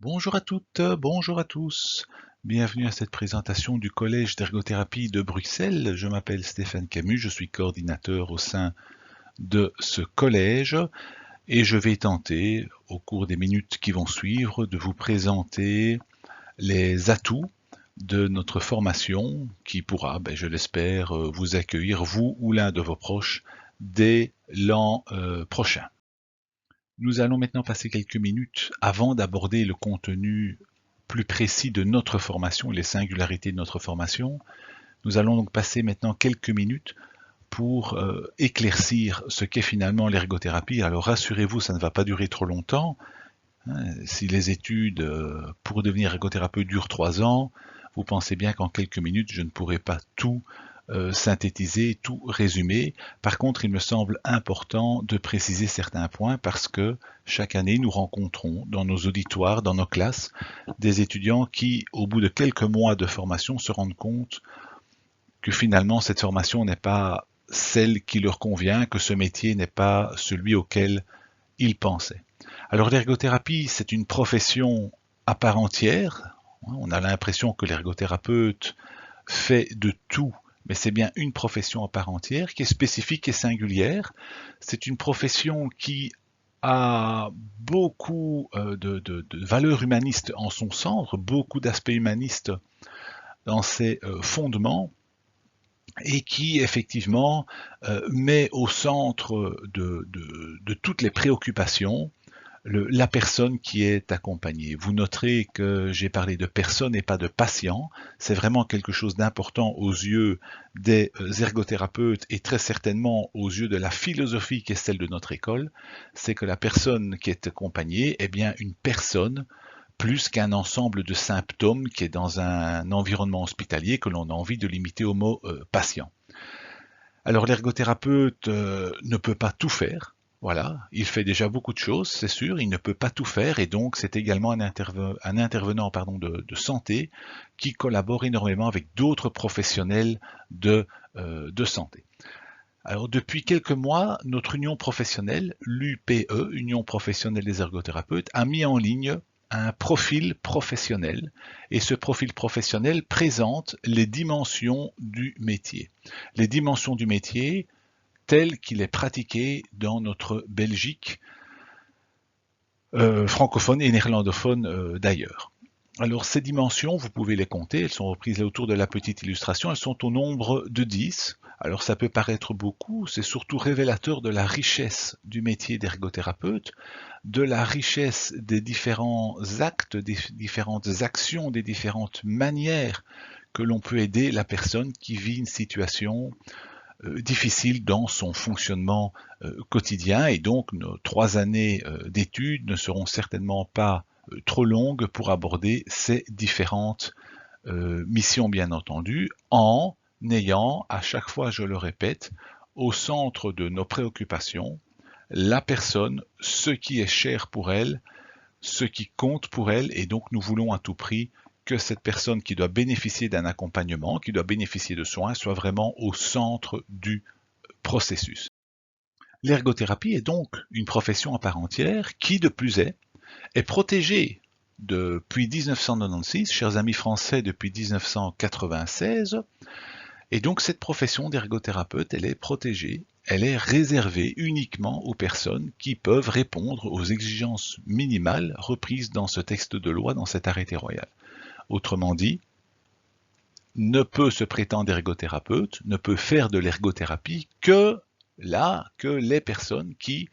Bonjour à toutes, bonjour à tous. Bienvenue à cette présentation du Collège d'ergothérapie de Bruxelles. Je m'appelle Stéphane Camus, je suis coordinateur au sein de ce collège et je vais tenter, au cours des minutes qui vont suivre, de vous présenter les atouts de notre formation qui pourra, je l'espère, vous accueillir, vous ou l'un de vos proches, dès l'an prochain. Nous allons maintenant passer quelques minutes avant d'aborder le contenu plus précis de notre formation, les singularités de notre formation. Nous allons donc passer maintenant quelques minutes pour éclaircir ce qu'est finalement l'ergothérapie. Alors rassurez-vous, ça ne va pas durer trop longtemps. Si les études pour devenir ergothérapeute durent 3 ans, vous pensez bien qu'en quelques minutes, je ne pourrai pas tout synthétiser, tout résumer. Par contre, il me semble important de préciser certains points parce que chaque année, nous rencontrons dans nos auditoires, dans nos classes, des étudiants qui, au bout de quelques mois de formation, se rendent compte que finalement, cette formation n'est pas celle qui leur convient, que ce métier n'est pas celui auquel ils pensaient. Alors l'ergothérapie, c'est une profession à part entière. On a l'impression que l'ergothérapeute fait de tout, mais c'est bien une profession à part entière qui est spécifique et singulière. C'est une profession qui a beaucoup de valeurs humanistes en son centre, beaucoup d'aspects humanistes dans ses fondements, et qui effectivement met au centre de toutes les préoccupations la personne qui est accompagnée. Vous noterez que j'ai parlé de personne et pas de patient. C'est vraiment quelque chose d'important aux yeux des ergothérapeutes et très certainement aux yeux de la philosophie qui est celle de notre école. C'est que la personne qui est accompagnée est bien une personne plus qu'un ensemble de symptômes qui est dans un environnement hospitalier que l'on a envie de limiter au mot patient. Alors l'ergothérapeute ne peut pas tout faire, voilà, il fait déjà beaucoup de choses, c'est sûr, il ne peut pas tout faire et donc c'est également un intervenant de santé qui collabore énormément avec d'autres professionnels de santé. Alors depuis quelques mois, notre union professionnelle, l'UPE, Union professionnelle des ergothérapeutes, a mis en ligne un profil professionnel et ce profil professionnel présente les dimensions du métier. Les dimensions du métier tel qu'il est pratiqué dans notre Belgique francophone et néerlandophone d'ailleurs. Alors ces dimensions, vous pouvez les compter, elles sont reprises là autour de la petite illustration, elles sont au nombre de 10. Alors ça peut paraître beaucoup, c'est surtout révélateur de la richesse du métier d'ergothérapeute, de la richesse des différents actes, des différentes actions, des différentes manières que l'on peut aider la personne qui vit une situation difficile dans son fonctionnement quotidien et donc nos 3 années d'études ne seront certainement pas trop longues pour aborder ces différentes missions bien entendu en ayant à chaque fois, je le répète, au centre de nos préoccupations la personne, ce qui est cher pour elle, ce qui compte pour elle et donc nous voulons à tout prix que cette personne qui doit bénéficier d'un accompagnement, qui doit bénéficier de soins, soit vraiment au centre du processus. L'ergothérapie est donc une profession à part entière qui, de plus est protégée depuis 1996, chers amis français, depuis 1996, et donc cette profession d'ergothérapeute, elle est protégée, elle est réservée uniquement aux personnes qui peuvent répondre aux exigences minimales reprises dans ce texte de loi, dans cet arrêté royal. Autrement dit, ne peut se prétendre ergothérapeute, ne peut faire de l'ergothérapie que les personnes qui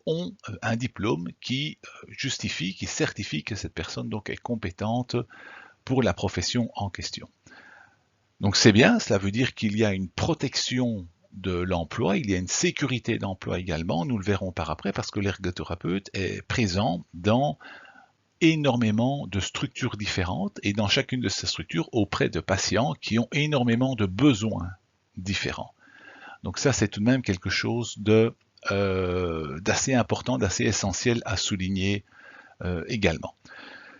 ont un diplôme qui justifie, qui certifie que cette personne donc est compétente pour la profession en question. Donc c'est bien, cela veut dire qu'il y a une protection de l'emploi, il y a une sécurité d'emploi également, nous le verrons par après, parce que l'ergothérapeute est présent dans énormément de structures différentes et dans chacune de ces structures auprès de patients qui ont énormément de besoins différents. Donc ça, c'est tout de même quelque chose d'assez important, d'assez essentiel à souligner également.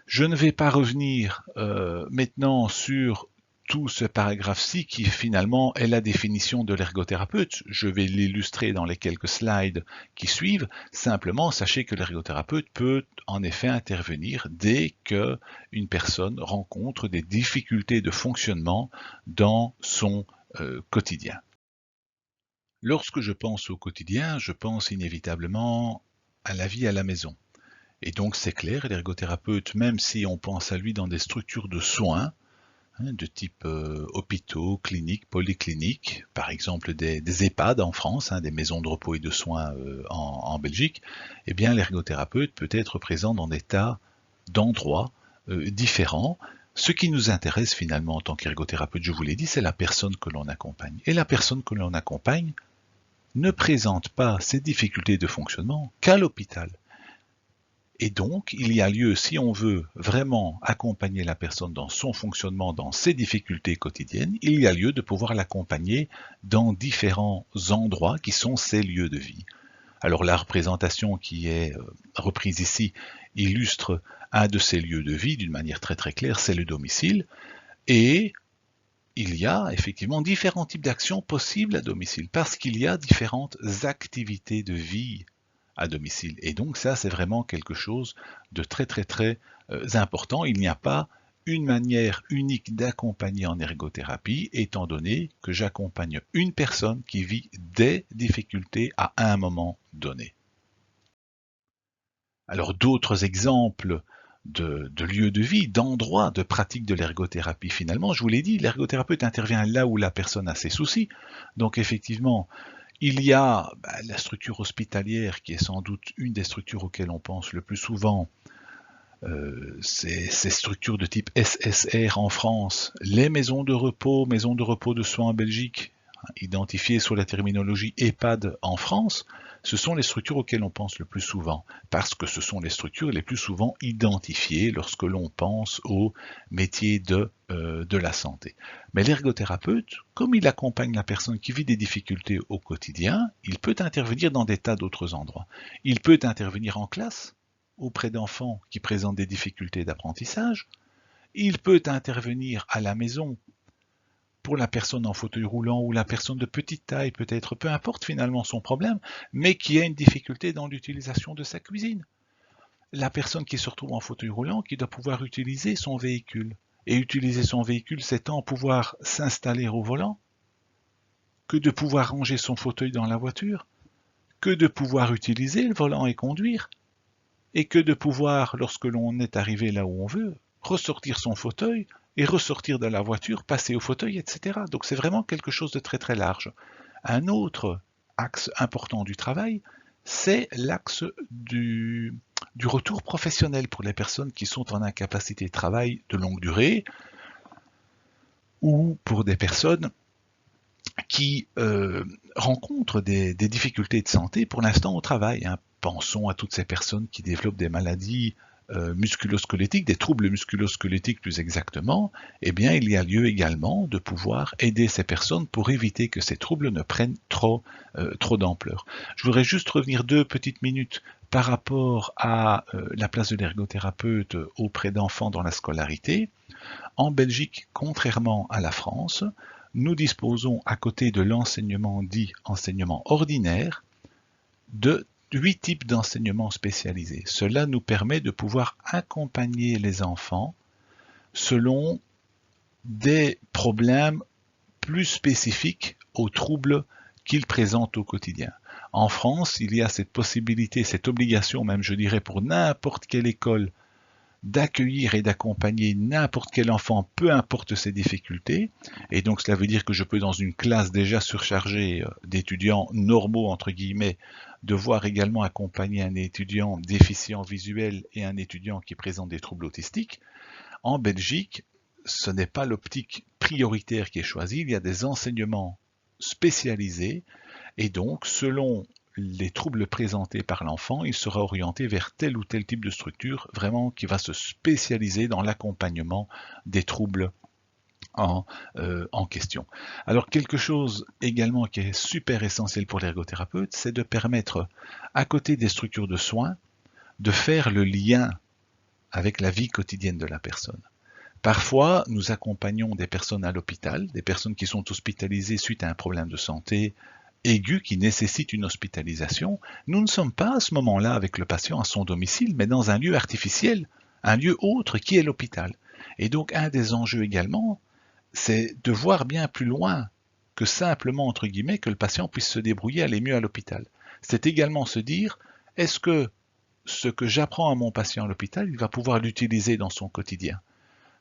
Je ne vais pas revenir maintenant sur tout ce paragraphe-ci qui finalement est la définition de l'ergothérapeute. Je vais l'illustrer dans les quelques slides qui suivent. Simplement, sachez que l'ergothérapeute peut en effet intervenir dès que une personne rencontre des difficultés de fonctionnement dans son quotidien. Lorsque je pense au quotidien, je pense inévitablement à la vie à la maison. Et donc c'est clair, l'ergothérapeute, même si on pense à lui dans des structures de soins, de type hôpitaux, cliniques, polycliniques, par exemple des EHPAD en France, des maisons de repos et de soins en Belgique, eh bien l'ergothérapeute peut être présent dans des tas d'endroits différents. Ce qui nous intéresse finalement en tant qu'ergothérapeute, je vous l'ai dit, c'est la personne que l'on accompagne. Et la personne que l'on accompagne ne présente pas ces difficultés de fonctionnement qu'à l'hôpital. Et donc, il y a lieu, si on veut vraiment accompagner la personne dans son fonctionnement, dans ses difficultés quotidiennes, il y a lieu de pouvoir l'accompagner dans différents endroits qui sont ses lieux de vie. Alors la représentation qui est reprise ici illustre un de ces lieux de vie d'une manière très très claire, c'est le domicile. Et il y a effectivement différents types d'actions possibles à domicile, parce qu'il y a différentes activités de vie à domicile. Et donc ça, c'est vraiment quelque chose de très très très important. Il n'y a pas une manière unique d'accompagner en ergothérapie, étant donné que j'accompagne une personne qui vit des difficultés à un moment donné. Alors d'autres exemples de lieux de vie, d'endroits de pratique de l'ergothérapie finalement, je vous l'ai dit, l'ergothérapeute intervient là où la personne a ses soucis. Donc effectivement, il y a la structure hospitalière qui est sans doute une des structures auxquelles on pense le plus souvent. Ces structures de type SSR en France, les maisons de repos de soins en Belgique, identifiées sous la terminologie EHPAD en France, ce sont les structures auxquelles on pense le plus souvent, parce que ce sont les structures les plus souvent identifiées lorsque l'on pense au métier de la santé. Mais l'ergothérapeute, comme il accompagne la personne qui vit des difficultés au quotidien, il peut intervenir dans des tas d'autres endroits. Il peut intervenir en classe, auprès d'enfants qui présentent des difficultés d'apprentissage. Il peut intervenir à la maison pour la personne en fauteuil roulant ou la personne de petite taille, peut-être, peu importe finalement son problème, mais qui a une difficulté dans l'utilisation de sa cuisine. La personne qui se retrouve en fauteuil roulant, qui doit pouvoir utiliser son véhicule. Et utiliser son véhicule, c'est tant pouvoir s'installer au volant, que de pouvoir ranger son fauteuil dans la voiture, que de pouvoir utiliser le volant et conduire, et que de pouvoir, lorsque l'on est arrivé là où on veut, ressortir son fauteuil et ressortir de la voiture, passer au fauteuil, etc. Donc c'est vraiment quelque chose de très très large. Un autre axe important du travail, c'est l'axe du retour professionnel pour les personnes qui sont en incapacité de travail de longue durée ou pour des personnes qui rencontrent des difficultés de santé pour l'instant au travail. Pensons à toutes ces personnes qui développent des maladies musculo-squelettiques, des troubles musculo-squelettiques plus exactement. Eh bien, il y a lieu également de pouvoir aider ces personnes pour éviter que ces troubles ne prennent trop d'ampleur. Je voudrais juste revenir 2 petites minutes par rapport à la place de l'ergothérapeute auprès d'enfants dans la scolarité. En Belgique, contrairement à la France, nous disposons, à côté de l'enseignement dit enseignement ordinaire, de 8 types d'enseignements spécialisés. Cela nous permet de pouvoir accompagner les enfants selon des problèmes plus spécifiques aux troubles qu'ils présentent au quotidien. En France, il y a cette possibilité, cette obligation même, je dirais, pour n'importe quelle école d'accueillir et d'accompagner n'importe quel enfant, peu importe ses difficultés. Et donc cela veut dire que je peux, dans une classe déjà surchargée d'étudiants normaux, entre guillemets, devoir également accompagner un étudiant déficient visuel et un étudiant qui présente des troubles autistiques. En Belgique, ce n'est pas l'optique prioritaire qui est choisie, il y a des enseignements spécialisés et donc selon les troubles présentés par l'enfant, il sera orienté vers tel ou tel type de structure, vraiment qui va se spécialiser dans l'accompagnement des troubles en question. Alors quelque chose également qui est super essentiel pour l'ergothérapeute, c'est de permettre, à côté des structures de soins, de faire le lien avec la vie quotidienne de la personne. Parfois, nous accompagnons des personnes à l'hôpital, des personnes qui sont hospitalisées suite à un problème de santé aigu qui nécessite une hospitalisation. Nous ne sommes pas à ce moment-là avec le patient à son domicile, mais dans un lieu artificiel, un lieu autre qui est l'hôpital. Et donc, un des enjeux également, c'est de voir bien plus loin que simplement, entre guillemets, que le patient puisse se débrouiller, aller mieux à l'hôpital. C'est également se dire, est-ce que ce que j'apprends à mon patient à l'hôpital, il va pouvoir l'utiliser dans son quotidien?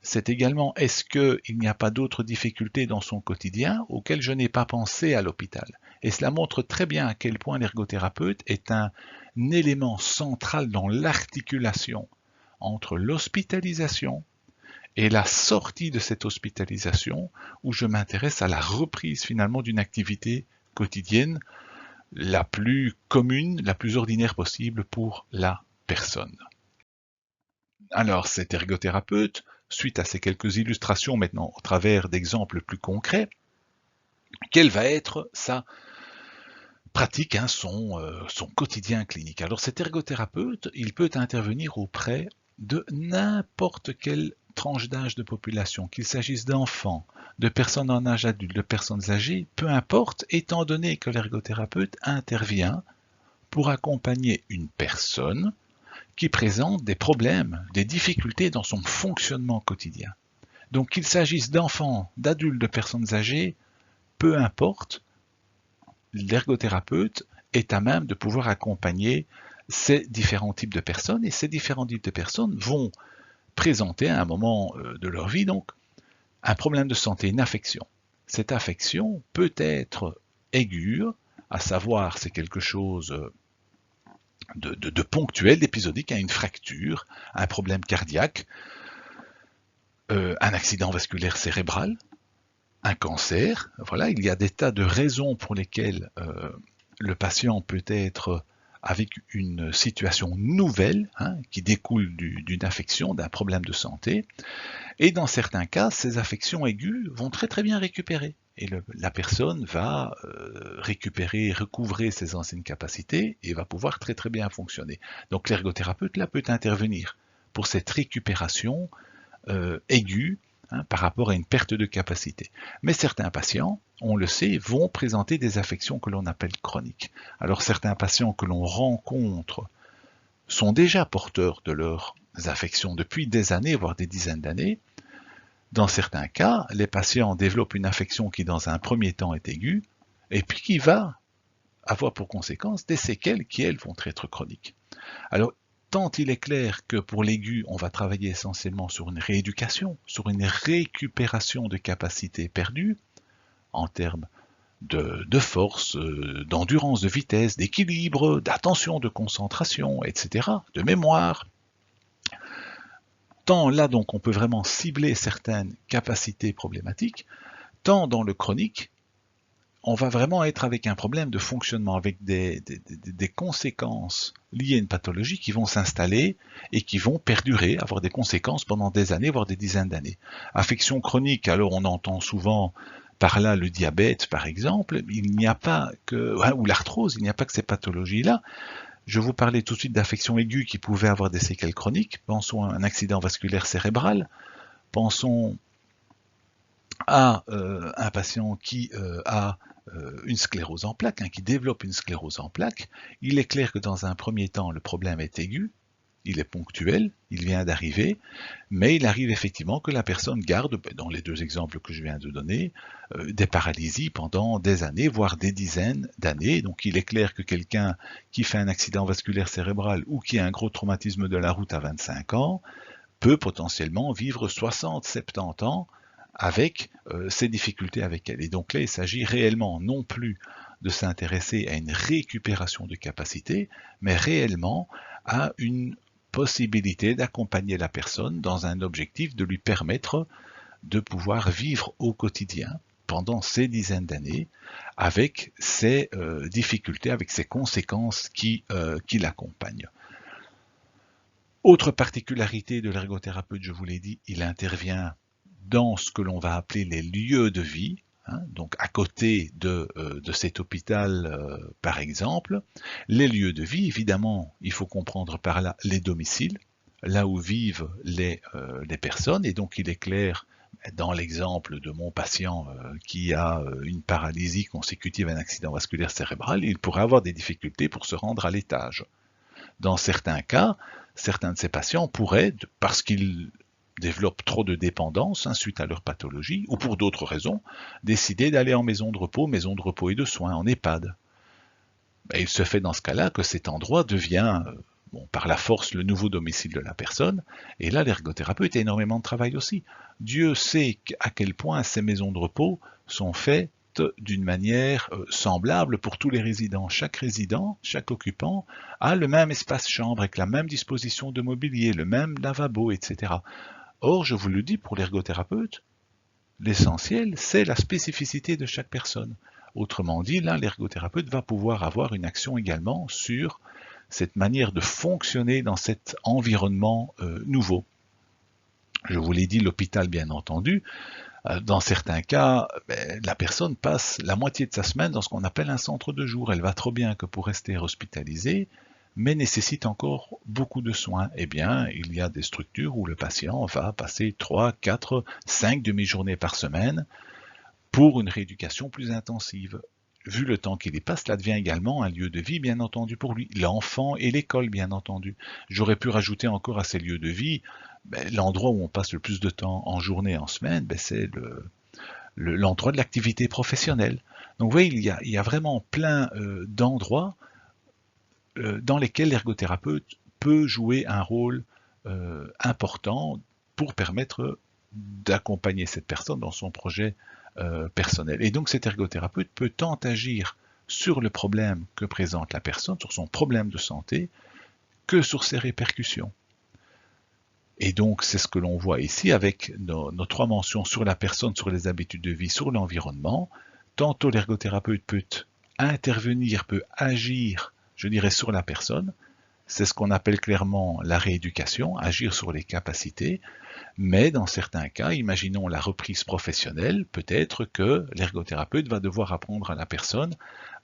C'est également, est-ce qu'il n'y a pas d'autres difficultés dans son quotidien auxquelles je n'ai pas pensé à l'hôpital? Et cela montre très bien à quel point l'ergothérapeute est un élément central dans l'articulation entre l'hospitalisation et la sortie de cette hospitalisation, où je m'intéresse à la reprise finalement d'une activité quotidienne la plus commune, la plus ordinaire possible pour la personne. Alors cet ergothérapeute, suite à ces quelques illustrations maintenant au travers d'exemples plus concrets, quelle va être sa pratique, son quotidien clinique? Alors cet ergothérapeute, il peut intervenir auprès de n'importe quelle tranche d'âge de population, qu'il s'agisse d'enfants, de personnes en âge adulte, de personnes âgées, peu importe, étant donné que l'ergothérapeute intervient pour accompagner une personne qui présente des problèmes, des difficultés dans son fonctionnement quotidien. Donc qu'il s'agisse d'enfants, d'adultes, de personnes âgées, peu importe, l'ergothérapeute est à même de pouvoir accompagner ces différents types de personnes, et ces différents types de personnes vont présenter à un moment de leur vie donc un problème de santé, une affection. Cette affection peut être aiguë, à savoir c'est quelque chose de ponctuel, d'épisodique, à une fracture, un problème cardiaque, un accident vasculaire cérébral, un cancer. Voilà, il y a des tas de raisons pour lesquelles le patient peut être avec une situation nouvelle qui découle d'une affection, d'un problème de santé. Et dans certains cas, ces affections aiguës vont très très bien récupérer. Et la personne va récupérer, recouvrer ses anciennes capacités et va pouvoir très très bien fonctionner. Donc l'ergothérapeute là peut intervenir pour cette récupération aiguë par rapport à une perte de capacité. Mais certains patients, on le sait, vont présenter des affections que l'on appelle chroniques. Alors certains patients que l'on rencontre sont déjà porteurs de leurs affections depuis des années, voire des dizaines d'années. Dans certains cas, les patients développent une affection qui dans un premier temps est aiguë, et puis qui va avoir pour conséquence des séquelles qui, elles, vont être chroniques. Alors, tant il est clair que pour l'aigu, on va travailler essentiellement sur une rééducation, sur une récupération de capacités perdues, en termes de force, d'endurance, de vitesse, d'équilibre, d'attention, de concentration, etc., de mémoire. Tant là, donc, on peut vraiment cibler certaines capacités problématiques, tant dans le chronique, on va vraiment être avec un problème de fonctionnement, avec des conséquences liées à une pathologie qui vont s'installer et qui vont perdurer, avoir des conséquences pendant des années, voire des dizaines d'années. Affection chronique, alors on entend souvent par là le diabète, par exemple, il n'y a pas que, ou l'arthrose, il n'y a pas que ces pathologies-là. Je vous parlais tout de suite d'affections aiguës qui pouvaient avoir des séquelles chroniques. Pensons à un accident vasculaire cérébral. Pensons à un patient qui a une sclérose en plaques, qui développe une sclérose en plaques. Il est clair que dans un premier temps, le problème est aigu, il est ponctuel, il vient d'arriver, mais il arrive effectivement que la personne garde, dans les deux exemples que je viens de donner, des paralysies pendant des années, voire des dizaines d'années. Donc il est clair que quelqu'un qui fait un accident vasculaire cérébral ou qui a un gros traumatisme de la route à 25 ans peut potentiellement vivre 60-70 ans avec ces difficultés avec elle. Et donc là, il s'agit réellement non plus de s'intéresser à une récupération de capacité, mais réellement à une possibilité d'accompagner la personne dans un objectif de lui permettre de pouvoir vivre au quotidien pendant ces dizaines d'années avec ces difficultés, avec ces conséquences qui l'accompagnent. Autre particularité de l'ergothérapeute, je vous l'ai dit, il intervient dans ce que l'on va appeler les lieux de vie, donc à côté de cet hôpital par exemple. Les lieux de vie, évidemment, il faut comprendre par là les domiciles. là où vivent les personnes, et donc il est clair, dans l'exemple de mon patient qui a une paralysie consécutive à un accident vasculaire cérébral, il pourrait avoir des difficultés pour se rendre à l'étage. Dans certains cas, certains de ces patients pourraient, parce qu'ils développent trop de dépendance suite à leur pathologie, ou pour d'autres raisons, décider d'aller en maison de repos et de soins, en EHPAD. Et il se fait dans ce cas-là que cet endroit devient, par la force, le nouveau domicile de la personne, et là l'ergothérapeute a énormément de travail aussi. Dieu sait à quel point ces maisons de repos sont faites d'une manière semblable pour tous les résidents. Chaque occupant a le même espace-chambre avec la même disposition de mobilier, le même lavabo, etc. Or, je vous le dis, pour l'ergothérapeute, l'essentiel, c'est la spécificité de chaque personne. Autrement dit, là, l'ergothérapeute va pouvoir avoir une action également sur cette manière de fonctionner dans cet environnement nouveau. Je vous l'ai dit, l'hôpital, bien entendu, dans certains cas, la personne passe la moitié de sa semaine dans ce qu'on appelle un centre de jour. Elle va trop bien que pour rester hospitalisée, mais nécessite encore beaucoup de soins. Eh bien, il y a des structures où le patient va passer 3, 4, 5 demi-journées par semaine pour une rééducation plus intensive. Vu le temps qu'il y passe, cela devient également un lieu de vie, bien entendu, pour lui. L'enfant et l'école, bien entendu. J'aurais pu rajouter encore à ces lieux de vie, l'endroit où on passe le plus de temps en journée, en semaine, c'est l'endroit de l'activité professionnelle. Donc vous voyez, il y a vraiment plein d'endroits dans lesquels l'ergothérapeute peut jouer un rôle important pour permettre d'accompagner cette personne dans son projet personnel. Et donc cet ergothérapeute peut tant agir sur le problème que présente la personne, sur son problème de santé, que sur ses répercussions. Et donc c'est ce que l'on voit ici avec nos 3 mentions sur la personne, sur les habitudes de vie, sur l'environnement. Tantôt l'ergothérapeute peut intervenir, peut agir, je dirais, sur la personne. C'est ce qu'on appelle clairement la rééducation, agir sur les capacités. Mais dans certains cas, imaginons la reprise professionnelle, peut-être que l'ergothérapeute va devoir apprendre à la personne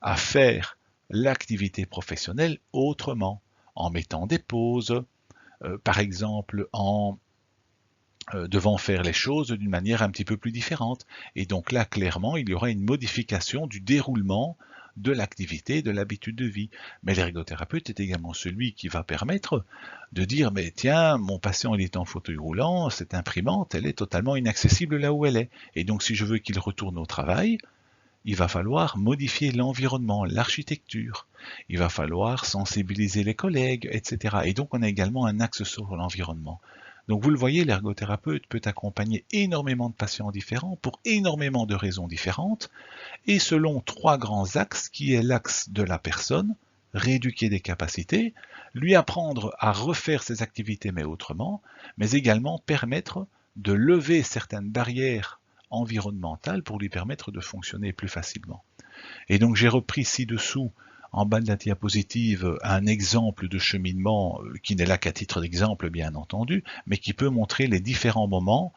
à faire l'activité professionnelle autrement, en mettant des pauses, par exemple en devant faire les choses d'une manière un petit peu plus différente. Et donc là, clairement, il y aura une modification du déroulement de l'activité, de l'habitude de vie. Mais l'ergothérapeute est également celui qui va permettre de dire, mais tiens, mon patient il est en fauteuil roulant, cette imprimante, elle est totalement inaccessible là où elle est. Et donc si je veux qu'il retourne au travail, il va falloir modifier l'environnement, l'architecture. Il va falloir sensibiliser les collègues, etc. Et donc on a également un axe sur l'environnement. Donc vous le voyez, l'ergothérapeute peut accompagner énormément de patients différents pour énormément de raisons différentes et selon 3 grands axes qui est l'axe de la personne, rééduquer des capacités, lui apprendre à refaire ses activités mais autrement, mais également permettre de lever certaines barrières environnementales pour lui permettre de fonctionner plus facilement. Et donc j'ai repris ci-dessous, en bas de la diapositive, un exemple de cheminement qui n'est là qu'à titre d'exemple bien entendu, mais qui peut montrer les différents moments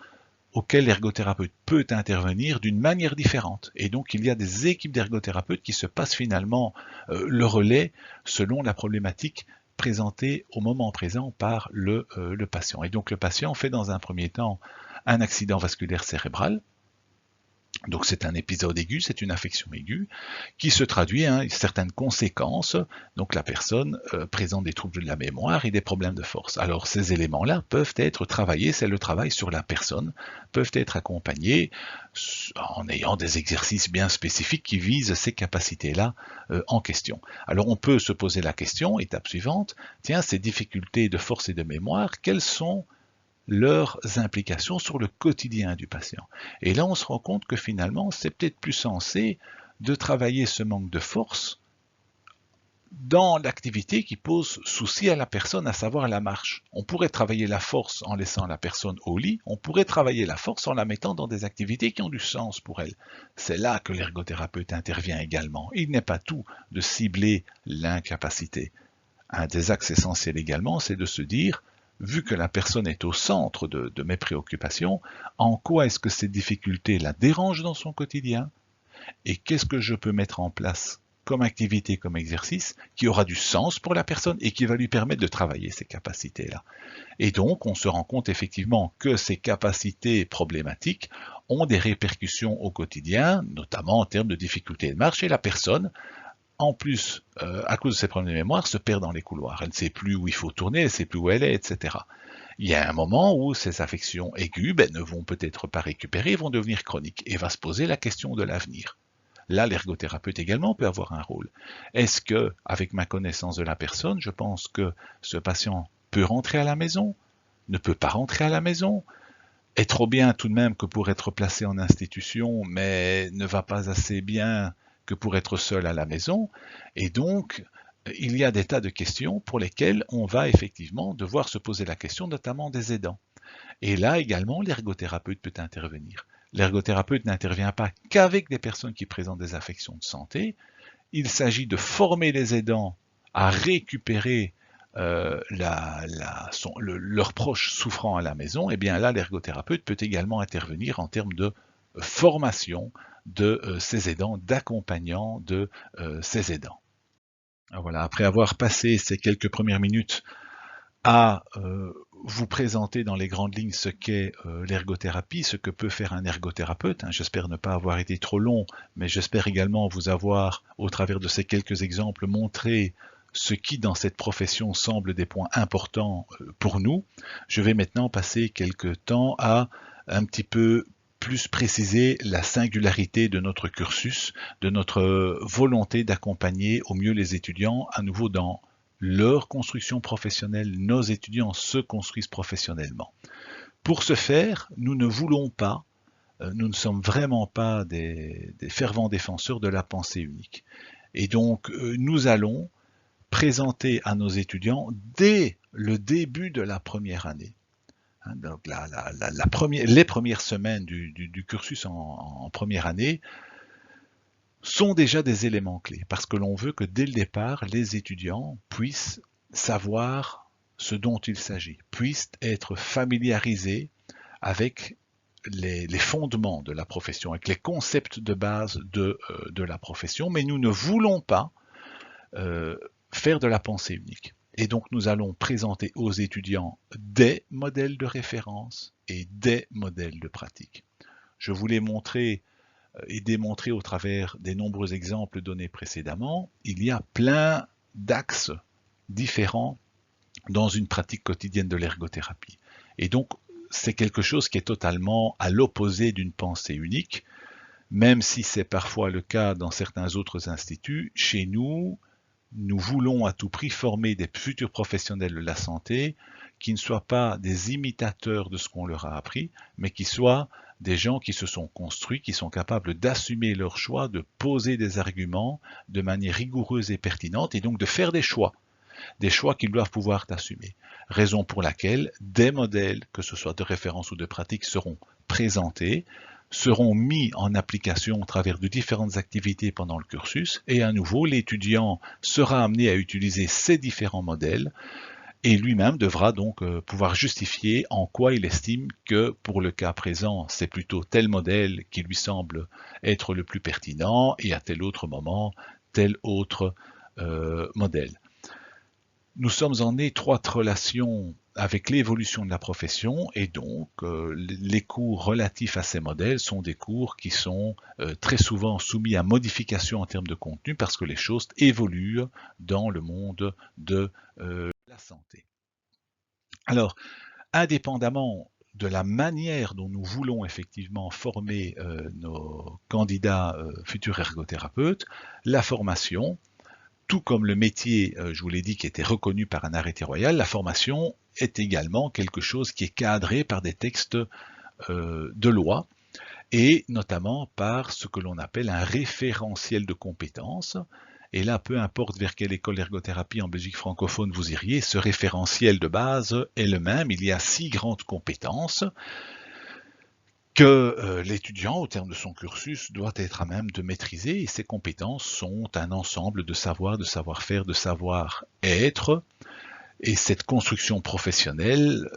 auxquels l'ergothérapeute peut intervenir d'une manière différente. Et donc il y a des équipes d'ergothérapeutes qui se passent finalement le relais selon la problématique présentée au moment présent par le patient. Et donc le patient fait dans un premier temps un accident vasculaire cérébral. Donc c'est un épisode aigu, c'est une affection aiguë qui se traduit certaines conséquences. Donc la personne présente des troubles de la mémoire et des problèmes de force. Alors ces éléments-là peuvent être travaillés, c'est le travail sur la personne, peuvent être accompagnés en ayant des exercices bien spécifiques qui visent ces capacités-là en question. Alors on peut se poser la question, étape suivante, tiens, ces difficultés de force et de mémoire, quelles sont leurs implications sur le quotidien du patient. Et là, on se rend compte que finalement, c'est peut-être plus sensé de travailler ce manque de force dans l'activité qui pose souci à la personne, à savoir la marche. On pourrait travailler la force en laissant la personne au lit, on pourrait travailler la force en la mettant dans des activités qui ont du sens pour elle. C'est là que l'ergothérapeute intervient également. Il n'est pas tout de cibler l'incapacité. Un des axes essentiels également, c'est de se dire, vu que la personne est au centre de mes préoccupations, en quoi est-ce que ces difficultés la dérangent dans son quotidien et qu'est-ce que je peux mettre en place comme activité, comme exercice, qui aura du sens pour la personne et qui va lui permettre de travailler ces capacités-là. Et donc, on se rend compte effectivement que ces capacités problématiques ont des répercussions au quotidien, notamment en termes de difficultés de marche, et la personne, en plus, à cause de ses problèmes de mémoire, se perd dans les couloirs. Elle ne sait plus où il faut tourner, elle ne sait plus où elle est, etc. Il y a un moment où ces affections aiguës ne vont peut-être pas récupérer, vont devenir chroniques, et va se poser la question de l'avenir. Là, l'ergothérapeute également peut avoir un rôle. Est-ce que, avec ma connaissance de la personne, je pense que ce patient peut rentrer à la maison, ne peut pas rentrer à la maison, est trop bien tout de même que pour être placé en institution, mais ne va pas assez bien que pour être seul à la maison, et donc il y a des tas de questions pour lesquelles on va effectivement devoir se poser la question, notamment des aidants. Et là également, l'ergothérapeute peut intervenir. L'ergothérapeute n'intervient pas qu'avec des personnes qui présentent des affections de santé. Il s'agit de former les aidants à récupérer leurs proches souffrant à la maison. Et bien là, l'ergothérapeute peut également intervenir en termes de formation de ces aidants, d'accompagnant de ces aidants. Voilà, après avoir passé ces quelques premières minutes à vous présenter dans les grandes lignes ce qu'est l'ergothérapie, ce que peut faire un ergothérapeute. J'espère ne pas avoir été trop long, mais j'espère également vous avoir, au travers de ces quelques exemples, montré ce qui dans cette profession semble des points importants pour nous. Je vais maintenant passer quelques temps à un petit peu plus préciser la singularité de notre cursus, de notre volonté d'accompagner au mieux les étudiants à nouveau dans leur construction professionnelle. Nos étudiants se construisent professionnellement. Pour ce faire, nous ne voulons pas, nous ne sommes vraiment pas des fervents défenseurs de la pensée unique. Et donc, nous allons présenter à nos étudiants dès le début de la première année. Donc les premières semaines du cursus en première année sont déjà des éléments clés, parce que l'on veut que dès le départ, les étudiants puissent savoir ce dont il s'agit, puissent être familiarisés avec les fondements de la profession, avec les concepts de base de la profession, mais nous ne voulons pas faire de la pensée unique. Et donc nous allons présenter aux étudiants des modèles de référence et des modèles de pratique. Je vous l'ai montré et démontré au travers des nombreux exemples donnés précédemment, il y a plein d'axes différents dans une pratique quotidienne de l'ergothérapie. Et donc c'est quelque chose qui est totalement à l'opposé d'une pensée unique, même si c'est parfois le cas dans certains autres instituts. Chez nous, nous voulons à tout prix former des futurs professionnels de la santé qui ne soient pas des imitateurs de ce qu'on leur a appris, mais qui soient des gens qui se sont construits, qui sont capables d'assumer leurs choix, de poser des arguments de manière rigoureuse et pertinente, et donc de faire des choix qu'ils doivent pouvoir assumer. Raison pour laquelle des modèles, que ce soit de référence ou de pratique, seront présentés, seront mis en application au travers de différentes activités pendant le cursus, et à nouveau, l'étudiant sera amené à utiliser ces différents modèles, et lui-même devra donc pouvoir justifier en quoi il estime que, pour le cas présent, c'est plutôt tel modèle qui lui semble être le plus pertinent, et à tel autre moment, tel autre modèle. Nous sommes en étroite relation avec l'évolution de la profession, et donc les cours relatifs à ces modèles sont des cours qui sont très souvent soumis à modification en termes de contenu parce que les choses évoluent dans le monde de la santé. Alors, indépendamment de la manière dont nous voulons effectivement former nos candidats futurs ergothérapeutes, la formation, tout comme le métier, je vous l'ai dit, qui était reconnu par un arrêté royal, la formation est également quelque chose qui est cadré par des textes de loi, et notamment par ce que l'on appelle un référentiel de compétences. Et là, peu importe vers quelle école d'ergothérapie en Belgique francophone vous iriez, ce référentiel de base est le même. Il y a 6 grandes compétences que l'étudiant, au terme de son cursus, doit être à même de maîtriser, et ces compétences sont un ensemble de savoir, de savoir-faire, de savoir-être. Et cette construction professionnelle,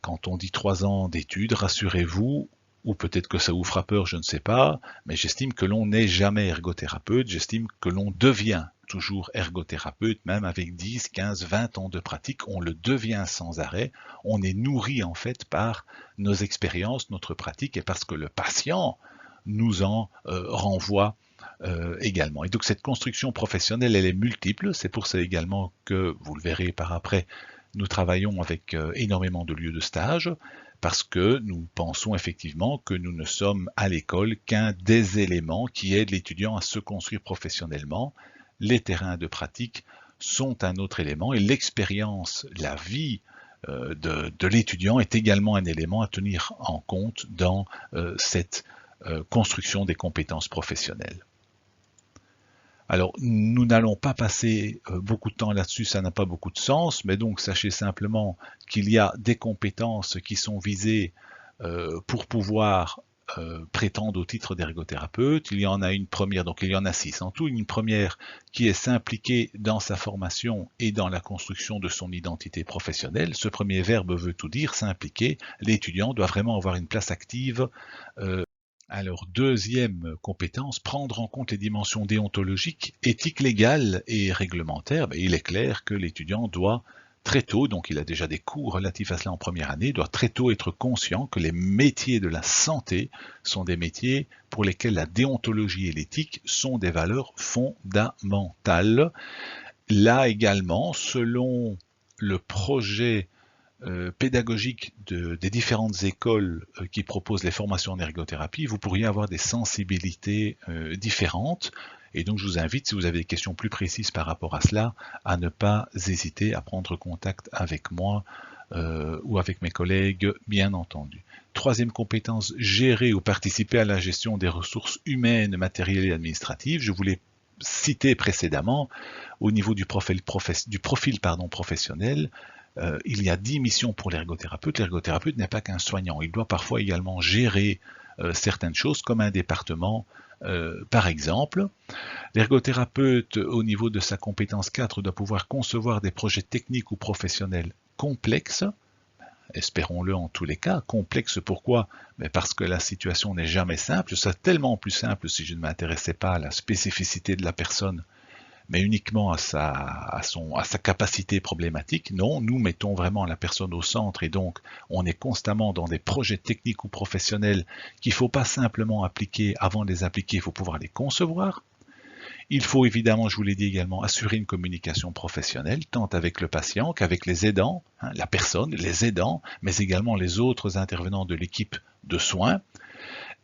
quand on dit 3 ans d'études, rassurez-vous, ou peut-être que ça vous fera peur, je ne sais pas, mais j'estime que l'on n'est jamais ergothérapeute, j'estime que l'on devient toujours ergothérapeute, même avec 10, 15, 20 ans de pratique, on le devient sans arrêt, on est nourri en fait par nos expériences, notre pratique, et parce que le patient nous en renvoie également. Et donc cette construction professionnelle, elle est multiple, c'est pour ça également que, vous le verrez par après, nous travaillons avec énormément de lieux de stage, parce que nous pensons effectivement que nous ne sommes à l'école qu'un des éléments qui aident l'étudiant à se construire professionnellement. Les terrains de pratique sont un autre élément et l'expérience, la vie de l'étudiant est également un élément à tenir en compte dans cette construction des compétences professionnelles. Alors, nous n'allons pas passer beaucoup de temps là-dessus, ça n'a pas beaucoup de sens, mais donc sachez simplement qu'il y a des compétences qui sont visées pour pouvoir prétendre au titre d'ergothérapeute. Il y en a une première, donc il y en a 6 en tout, une première qui est s'impliquer dans sa formation et dans la construction de son identité professionnelle. Ce premier verbe veut tout dire, s'impliquer. L'étudiant doit vraiment avoir une place active. Alors, deuxième compétence, prendre en compte les dimensions déontologiques, éthiques, légales et réglementaires. Il est clair que l'étudiant doit très tôt, donc il a déjà des cours relatifs à cela en première année, doit très tôt être conscient que les métiers de la santé sont des métiers pour lesquels la déontologie et l'éthique sont des valeurs fondamentales. Là également, selon le projet pédagogique des différentes écoles qui proposent les formations en ergothérapie, vous pourriez avoir des sensibilités différentes. Et donc je vous invite, si vous avez des questions plus précises par rapport à cela, à ne pas hésiter à prendre contact avec moi ou avec mes collègues, bien entendu. Troisième compétence, gérer ou participer à la gestion des ressources humaines, matérielles et administratives. Je vous l'ai cité précédemment, au niveau du profil professionnel. Il y a 10 missions pour l'ergothérapeute. L'ergothérapeute n'est pas qu'un soignant. Il doit parfois également gérer certaines choses comme un département, par exemple. L'ergothérapeute, au niveau de sa compétence 4, doit pouvoir concevoir des projets techniques ou professionnels complexes. Espérons-le en tous les cas. Complexes pourquoi? Mais parce que la situation n'est jamais simple. Ce serait tellement plus simple si je ne m'intéressais pas à la spécificité de la personne, mais uniquement à sa capacité problématique. Non, nous mettons vraiment la personne au centre et donc on est constamment dans des projets techniques ou professionnels qu'il ne faut pas simplement appliquer. Avant de les appliquer, il faut pouvoir les concevoir. Il faut évidemment, je vous l'ai dit également, assurer une communication professionnelle, tant avec le patient qu'avec les aidants, la personne, les aidants, mais également les autres intervenants de l'équipe de soins.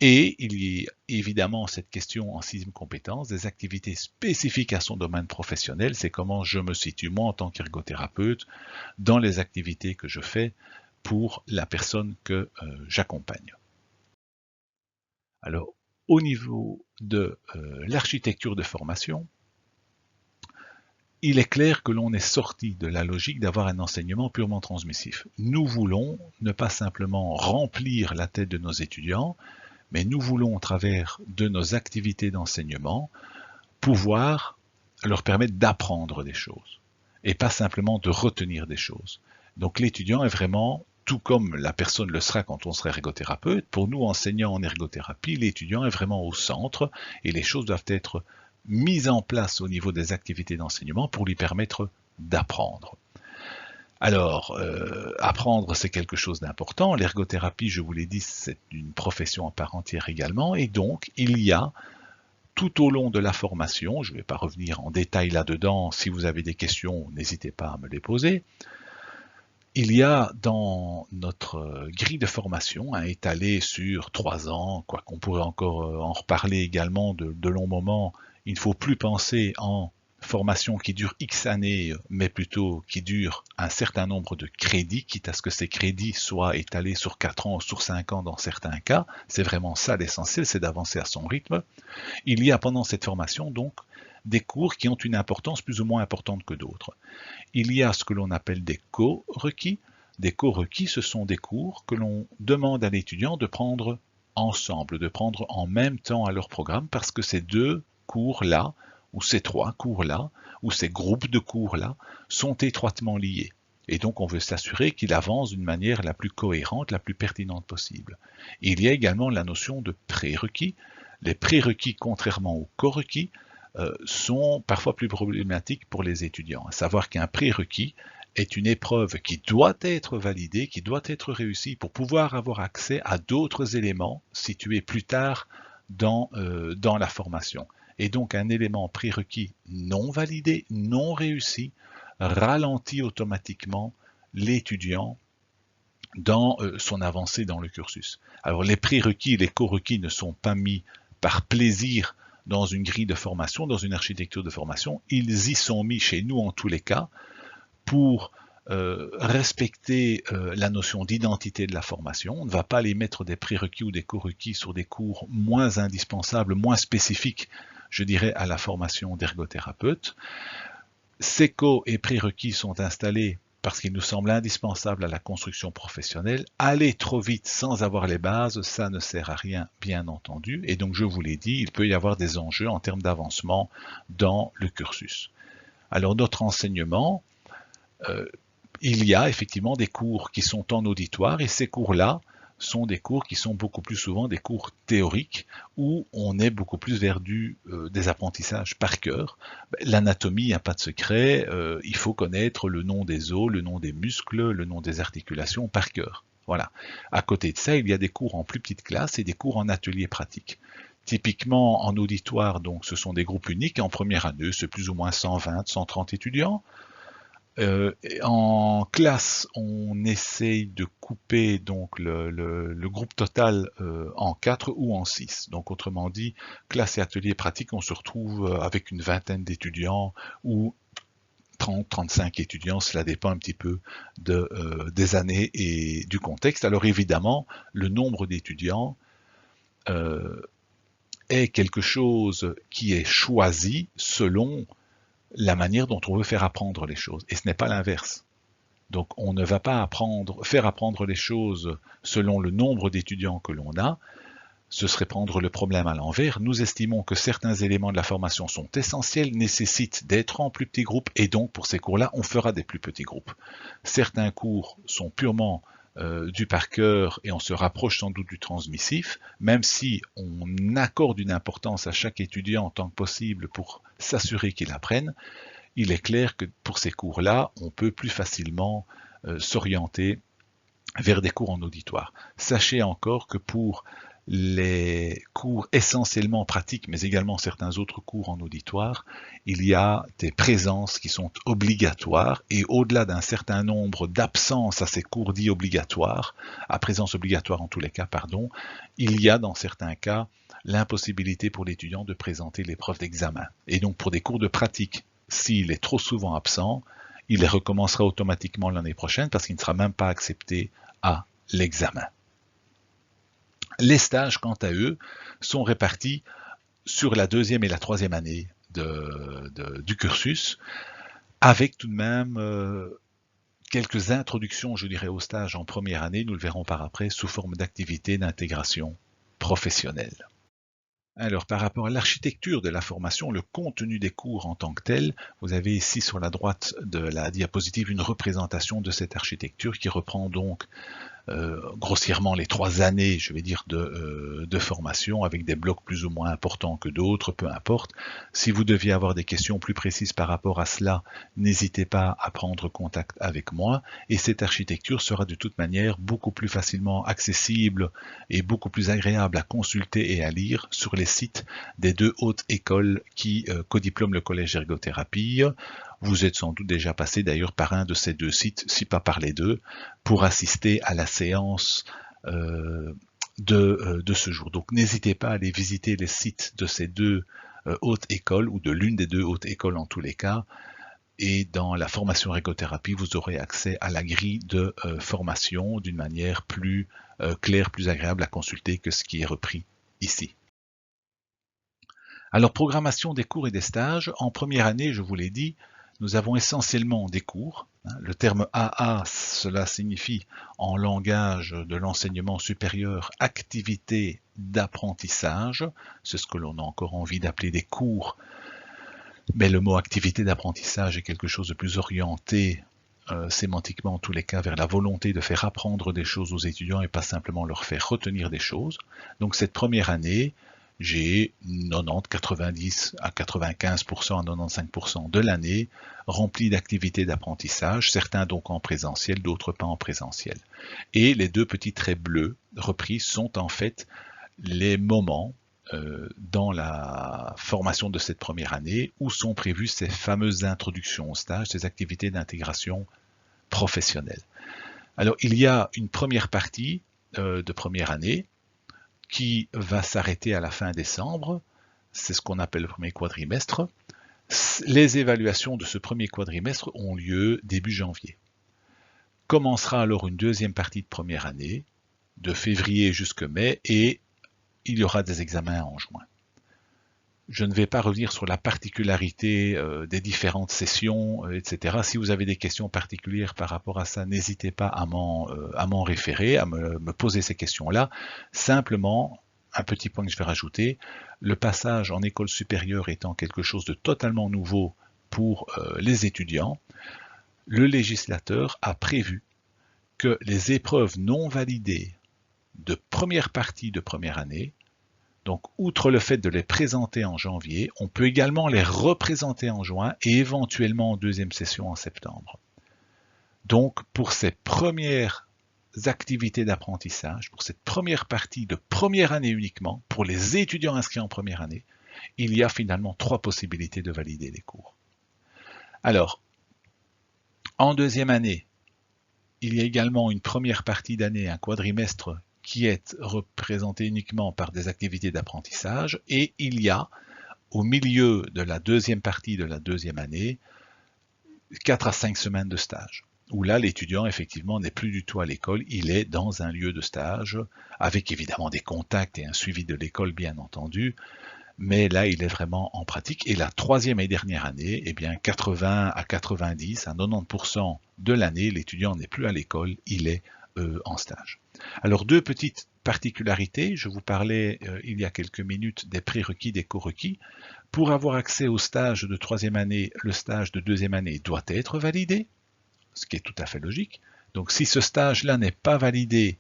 Et il y a évidemment cette question en 6e compétence, des activités spécifiques à son domaine professionnel, c'est comment je me situe moi en tant qu'ergothérapeute dans les activités que je fais pour la personne que j'accompagne. Alors, au niveau de l'architecture de formation, il est clair que l'on est sorti de la logique d'avoir un enseignement purement transmissif. Nous voulons ne pas simplement remplir la tête de nos étudiants, mais nous voulons, au travers de nos activités d'enseignement, pouvoir leur permettre d'apprendre des choses, et pas simplement de retenir des choses. Donc l'étudiant est vraiment, tout comme la personne le sera quand on sera ergothérapeute, pour nous enseignants en ergothérapie, l'étudiant est vraiment au centre, et les choses doivent être mises en place au niveau des activités d'enseignement pour lui permettre d'apprendre. Alors, apprendre, c'est quelque chose d'important. L'ergothérapie, je vous l'ai dit, c'est une profession à part entière également. Et donc, il y a, tout au long de la formation, je ne vais pas revenir en détail là-dedans, si vous avez des questions, n'hésitez pas à me les poser. Il y a dans notre grille de formation, étalée sur 3 ans, quoi qu'on pourrait encore en reparler également de longs moments, il ne faut plus penser en formation qui dure X années, mais plutôt qui dure un certain nombre de crédits, quitte à ce que ces crédits soient étalés sur 4 ans ou sur 5 ans dans certains cas. C'est vraiment ça l'essentiel, c'est d'avancer à son rythme. Il y a pendant cette formation donc des cours qui ont une importance plus ou moins importante que d'autres. Il y a ce que l'on appelle des co-requis. Des co-requis, ce sont des cours que l'on demande à l'étudiant de prendre ensemble, de prendre en même temps à leur programme, parce que ces 2 cours-là, ou ces 3 cours-là, ou ces groupes de cours-là, sont étroitement liés. Et donc on veut s'assurer qu'il avance d'une manière la plus cohérente, la plus pertinente possible. Il y a également la notion de prérequis. Les prérequis, contrairement aux corequis, sont parfois plus problématiques pour les étudiants. À savoir qu'un prérequis est une épreuve qui doit être validée, qui doit être réussie pour pouvoir avoir accès à d'autres éléments situés plus tard dans la formation. Et donc un élément prérequis non validé, non réussi, ralentit automatiquement l'étudiant dans son avancée dans le cursus. Alors les prérequis et les corequis ne sont pas mis par plaisir dans une grille de formation, dans une architecture de formation, ils y sont mis chez nous en tous les cas pour respecter la notion d'identité de la formation. On ne va pas les mettre des prérequis ou des corequis sur des cours moins indispensables, moins spécifiques, je dirais, à la formation d'ergothérapeute. Ces co et prérequis sont installés parce qu'il nous semble indispensable à la construction professionnelle. Aller trop vite sans avoir les bases, ça ne sert à rien, bien entendu. Et donc, je vous l'ai dit, il peut y avoir des enjeux en termes d'avancement dans le cursus. Alors, notre enseignement, il y a effectivement des cours qui sont en auditoire et ces cours-là sont des cours qui sont beaucoup plus souvent des cours théoriques où on est beaucoup plus vers des apprentissages par cœur. L'anatomie, il n'y a pas de secret, il faut connaître le nom des os, le nom des muscles, le nom des articulations par cœur. Voilà. À côté de ça, il y a des cours en plus petite classe et des cours en atelier pratique. Typiquement en auditoire, donc ce sont des groupes uniques. En première année, c'est plus ou moins 120, 130 étudiants. En classe, on essaye de couper donc le groupe total en 4 ou en 6. Donc autrement dit, classe et atelier pratique, on se retrouve avec une vingtaine d'étudiants ou 30, 35 étudiants, cela dépend un petit peu des années et du contexte. Alors évidemment, le nombre d'étudiants est quelque chose qui est choisi selon la manière dont on veut faire apprendre les choses. Et ce n'est pas l'inverse. Donc on ne va pas faire apprendre les choses selon le nombre d'étudiants que l'on a. Ce serait prendre le problème à l'envers. Nous estimons que certains éléments de la formation sont essentiels, nécessitent d'être en plus petits groupes, et donc pour ces cours-là, on fera des plus petits groupes. Certains cours sont purement du par cœur et on se rapproche sans doute du transmissif, même si on accorde une importance à chaque étudiant tant que possible pour s'assurer qu'il apprenne, il est clair que pour ces cours-là, on peut plus facilement s'orienter vers des cours en auditoire. Sachez encore que pour les cours essentiellement pratiques, mais également certains autres cours en auditoire, il y a des présences qui sont obligatoires et au-delà d'un certain nombre d'absences à ces cours dits obligatoires, à présence obligatoire en tous les cas, pardon, il y a dans certains cas l'impossibilité pour l'étudiant de présenter l'épreuve d'examen. Et donc pour des cours de pratique, s'il est trop souvent absent, il les recommencera automatiquement l'année prochaine parce qu'il ne sera même pas accepté à l'examen. Les stages, quant à eux, sont répartis sur la deuxième et la troisième année du cursus, avec tout de même quelques introductions, je dirais, aux stages en première année, nous le verrons par après, sous forme d'activités d'intégration professionnelle. Alors, par rapport à l'architecture de la formation, le contenu des cours en tant que tel, vous avez ici sur la droite de la diapositive une représentation de cette architecture qui reprend donc grossièrement les 3 années, je vais dire, de formation, avec des blocs plus ou moins importants que d'autres, peu importe. Si vous deviez avoir des questions plus précises par rapport à cela, n'hésitez pas à prendre contact avec moi, et cette architecture sera de toute manière beaucoup plus facilement accessible et beaucoup plus agréable à consulter et à lire sur les sites des 2 hautes écoles qui codiplôment le collège d'ergothérapie. Vous êtes sans doute déjà passé d'ailleurs par un de ces 2 sites, si pas par les 2, pour assister à la séance de ce jour. Donc n'hésitez pas à aller visiter les sites de ces 2 hautes écoles, ou de l'une des 2 hautes écoles en tous les cas, et dans la formation ergothérapie, vous aurez accès à la grille de formation d'une manière plus claire, plus agréable à consulter que ce qui est repris ici. Alors, programmation des cours et des stages. En première année, je vous l'ai dit, nous avons essentiellement des cours. Le terme AA, cela signifie en langage de l'enseignement supérieur activité d'apprentissage. C'est ce que l'on a encore envie d'appeler des cours. Mais le mot activité d'apprentissage est quelque chose de plus orienté sémantiquement en tous les cas vers la volonté de faire apprendre des choses aux étudiants et pas simplement leur faire retenir des choses. Donc cette première année, j'ai 90, 90 à 95% à 95% de l'année remplie d'activités d'apprentissage, certains donc en présentiel, d'autres pas en présentiel. Et les deux petits traits bleus repris sont en fait les moments dans la formation de cette première année où sont prévues ces fameuses introductions au stage, ces activités d'intégration professionnelle. Alors il y a une première partie de première année qui va s'arrêter à la fin décembre, c'est ce qu'on appelle le premier quadrimestre. Les évaluations de ce premier quadrimestre ont lieu début janvier. Commencera alors une deuxième partie de première année, de février jusqu'à mai, et il y aura des examens en juin. Je ne vais pas revenir sur la particularité des différentes sessions, etc. Si vous avez des questions particulières par rapport à ça, n'hésitez pas à m'en référer, à me poser ces questions-là. Simplement, un petit point que je vais rajouter, le passage en école supérieure étant quelque chose de totalement nouveau pour les étudiants, le législateur a prévu que les épreuves non validées de première partie de première année, donc outre le fait de les présenter en janvier, on peut également les représenter en juin et éventuellement en deuxième session en septembre. Donc pour ces premières activités d'apprentissage, pour cette première partie de première année uniquement, pour les étudiants inscrits en première année, il y a finalement 3 possibilités de valider les cours. Alors, en deuxième année, il y a également une première partie d'année, un quadrimestre, qui est représenté uniquement par des activités d'apprentissage, et il y a, au milieu de la deuxième partie de la deuxième année, 4 à 5 semaines de stage, où là, l'étudiant, effectivement, n'est plus du tout à l'école, il est dans un lieu de stage, avec évidemment des contacts et un suivi de l'école, bien entendu, mais là, il est vraiment en pratique. Et la troisième et dernière année, eh bien, 80 à 90, à 90% de l'année, l'étudiant n'est plus à l'école, il est en stage. Alors, deux petites particularités. Je vous parlais il y a quelques minutes des prérequis, des co-requis. Pour avoir accès au stage de troisième année, le stage de deuxième année doit être validé, ce qui est tout à fait logique. Donc, si ce stage-là n'est pas validé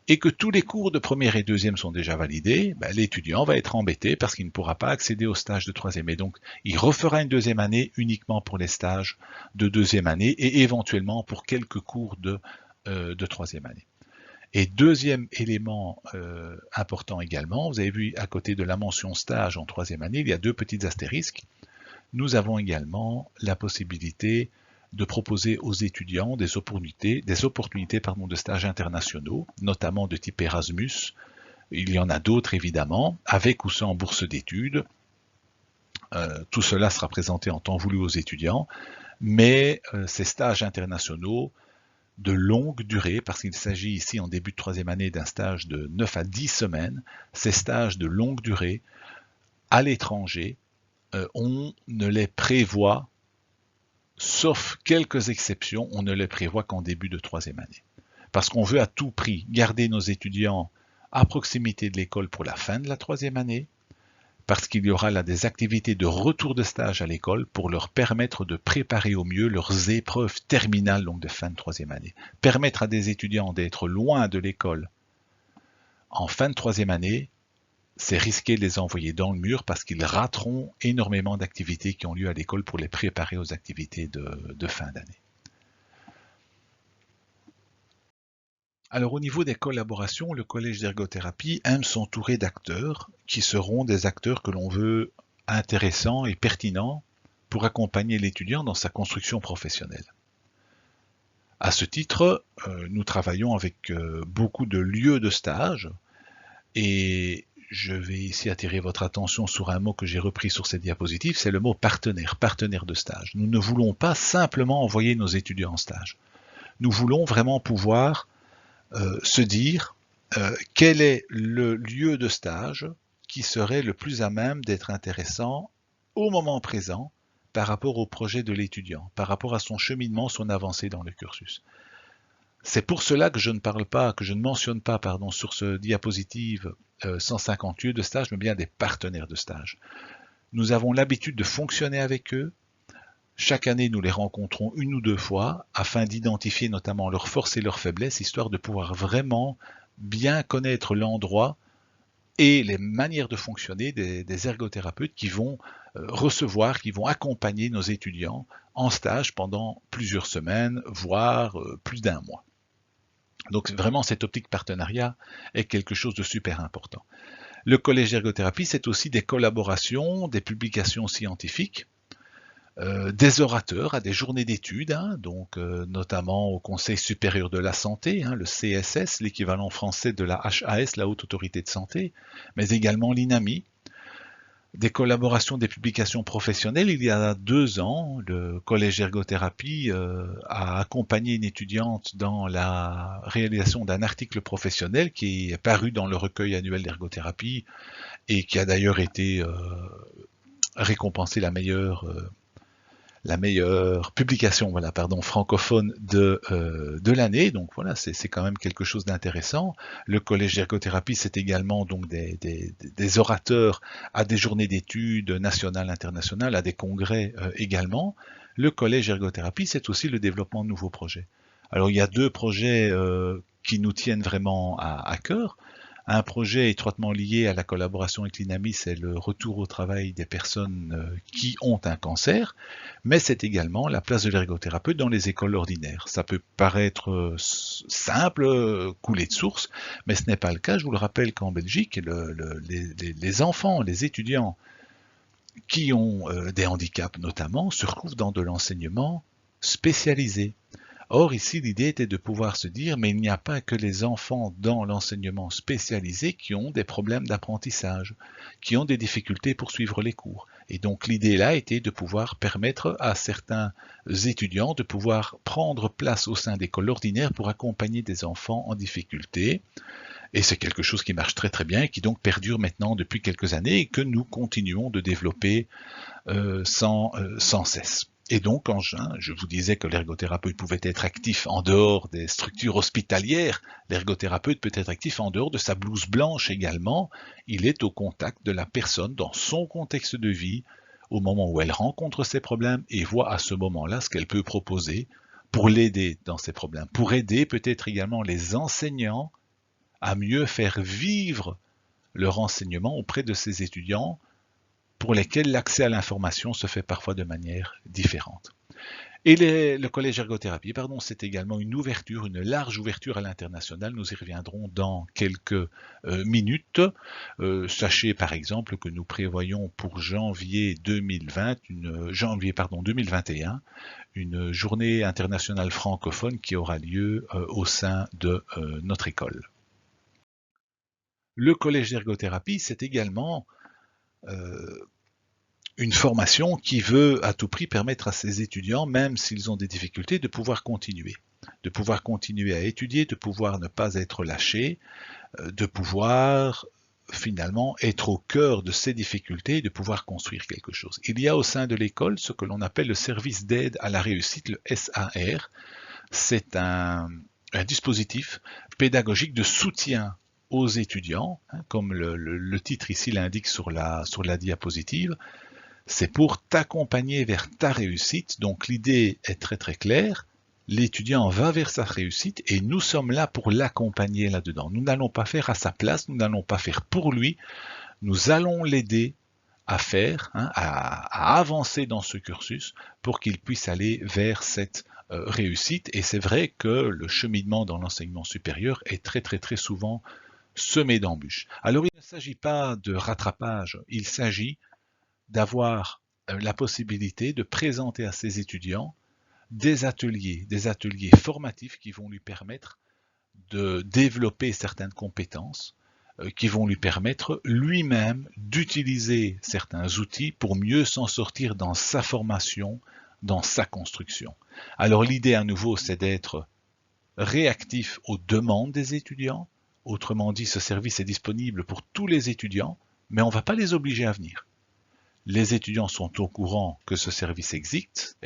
et que tous les cours de première et deuxième sont déjà validés, ben, l'étudiant va être embêté parce qu'il ne pourra pas accéder au stage de troisième. Et donc, il refera une deuxième année uniquement pour les stages de deuxième année et éventuellement pour quelques cours de troisième année. Et deuxième élément important également, vous avez vu à côté de la mention stage en troisième année, il y a deux petits astérisques. Nous avons également la possibilité de proposer aux étudiants des opportunités de stages internationaux, notamment de type Erasmus. Il y en a d'autres évidemment, avec ou sans bourse d'études. Tout cela sera présenté en temps voulu aux étudiants, mais ces stages internationaux de longue durée, parce qu'il s'agit ici en début de troisième année d'un stage de 9 à 10 semaines, ces stages de longue durée à l'étranger, on ne les prévoit, sauf quelques exceptions, on ne les prévoit qu'en début de troisième année. Parce qu'on veut à tout prix garder nos étudiants à proximité de l'école pour la fin de la troisième année, parce qu'il y aura là des activités de retour de stage à l'école pour leur permettre de préparer au mieux leurs épreuves terminales, donc de fin de troisième année. Permettre à des étudiants d'être loin de l'école en fin de troisième année, c'est risquer de les envoyer dans le mur parce qu'ils rateront énormément d'activités qui ont lieu à l'école pour les préparer aux activités de fin d'année. Alors au niveau des collaborations, le Collège d'ergothérapie aime s'entourer d'acteurs qui seront des acteurs que l'on veut intéressants et pertinents pour accompagner l'étudiant dans sa construction professionnelle. À ce titre, nous travaillons avec beaucoup de lieux de stage et je vais ici attirer votre attention sur un mot que j'ai repris sur cette diapositive, c'est le mot partenaire, partenaire de stage. Nous ne voulons pas simplement envoyer nos étudiants en stage. Nous voulons vraiment pouvoir se dire quel est le lieu de stage qui serait le plus à même d'être intéressant au moment présent par rapport au projet de l'étudiant, par rapport à son cheminement, son avancée dans le cursus. C'est pour cela que je ne mentionne pas sur ce diapositive 150 lieux de stage, mais bien des partenaires de stage. Nous avons l'habitude de fonctionner avec eux. Chaque année, nous les rencontrons une ou deux fois afin d'identifier notamment leurs forces et leurs faiblesses, histoire de pouvoir vraiment bien connaître l'endroit et les manières de fonctionner des ergothérapeutes qui vont recevoir, qui vont accompagner nos étudiants en stage pendant plusieurs semaines, voire plus d'un mois. Donc vraiment, cette optique partenariat est quelque chose de super important. Le collège d'ergothérapie, c'est aussi des collaborations, des publications scientifiques, des orateurs à des journées d'études, hein, donc notamment au Conseil supérieur de la santé, hein, le CSS, l'équivalent français de la HAS, la Haute Autorité de Santé, mais également l'INAMI. Des collaborations, des publications professionnelles. Il y a 2 ans, le collège d'ergothérapie a accompagné une étudiante dans la réalisation d'un article professionnel qui est paru dans le recueil annuel d'ergothérapie et qui a d'ailleurs été récompensé la meilleure publication, voilà, pardon, francophone de l'année. Donc voilà, c'est quand même quelque chose d'intéressant. Le collège d'ergothérapie, c'est également donc des orateurs à des journées d'études nationales, internationales, à des congrès également. Le collège d'ergothérapie, c'est aussi le développement de nouveaux projets. Alors il y a 2 projets qui nous tiennent vraiment à cœur. Un projet étroitement lié à la collaboration avec l'INAMI, c'est le retour au travail des personnes qui ont un cancer, mais c'est également la place de l'ergothérapeute dans les écoles ordinaires. Ça peut paraître simple, couler de source, mais ce n'est pas le cas. Je vous le rappelle qu'en Belgique, les enfants, les étudiants qui ont des handicaps notamment, se retrouvent dans de l'enseignement spécialisé. Or, ici, l'idée était de pouvoir se dire, mais il n'y a pas que les enfants dans l'enseignement spécialisé qui ont des problèmes d'apprentissage, qui ont des difficultés pour suivre les cours. Et donc, l'idée là était de pouvoir permettre à certains étudiants de pouvoir prendre place au sein d'écoles ordinaires pour accompagner des enfants en difficulté. Et c'est quelque chose qui marche très très bien et qui donc perdure maintenant depuis quelques années et que nous continuons de développer sans cesse. Et donc, en juin, je vous disais que l'ergothérapeute pouvait être actif en dehors des structures hospitalières. L'ergothérapeute peut être actif en dehors de sa blouse blanche également. Il est au contact de la personne dans son contexte de vie, au moment où elle rencontre ses problèmes et voit à ce moment-là ce qu'elle peut proposer pour l'aider dans ses problèmes, pour aider peut-être également les enseignants à mieux faire vivre leur enseignement auprès de ces étudiants pour lesquels l'accès à l'information se fait parfois de manière différente. Et le collège ergothérapie, pardon, c'est également une ouverture, une large ouverture à l'international. Nous y reviendrons dans quelques minutes. Sachez par exemple que nous prévoyons pour janvier 2021, une journée internationale francophone qui aura lieu au sein de notre école. Le collège d'ergothérapie, c'est également une formation qui veut à tout prix permettre à ces étudiants, même s'ils ont des difficultés, de pouvoir continuer à étudier, de pouvoir ne pas être lâchés, de pouvoir finalement être au cœur de ces difficultés, de pouvoir construire quelque chose. Il y a au sein de l'école ce que l'on appelle le service d'aide à la réussite, le SAR. C'est un dispositif pédagogique de soutien aux étudiants, hein, comme le titre ici l'indique sur la diapositive. C'est pour t'accompagner vers ta réussite. Donc l'idée est très très claire. L'étudiant va vers sa réussite et nous sommes là pour l'accompagner là-dedans. Nous n'allons pas faire à sa place, nous n'allons pas faire pour lui. Nous allons l'aider à faire, hein, à avancer dans ce cursus pour qu'il puisse aller vers cette réussite. Et c'est vrai que le cheminement dans l'enseignement supérieur est très très très souvent semé d'embûches. Alors il ne s'agit pas de rattrapage, il s'agit d'avoir la possibilité de présenter à ses étudiants des ateliers formatifs qui vont lui permettre de développer certaines compétences, qui vont lui permettre lui-même d'utiliser certains outils pour mieux s'en sortir dans sa formation, dans sa construction. Alors l'idée à nouveau, c'est d'être réactif aux demandes des étudiants. Autrement dit, ce service est disponible pour tous les étudiants, mais on ne va pas les obliger à venir. Les étudiants sont au courant que ce service existe,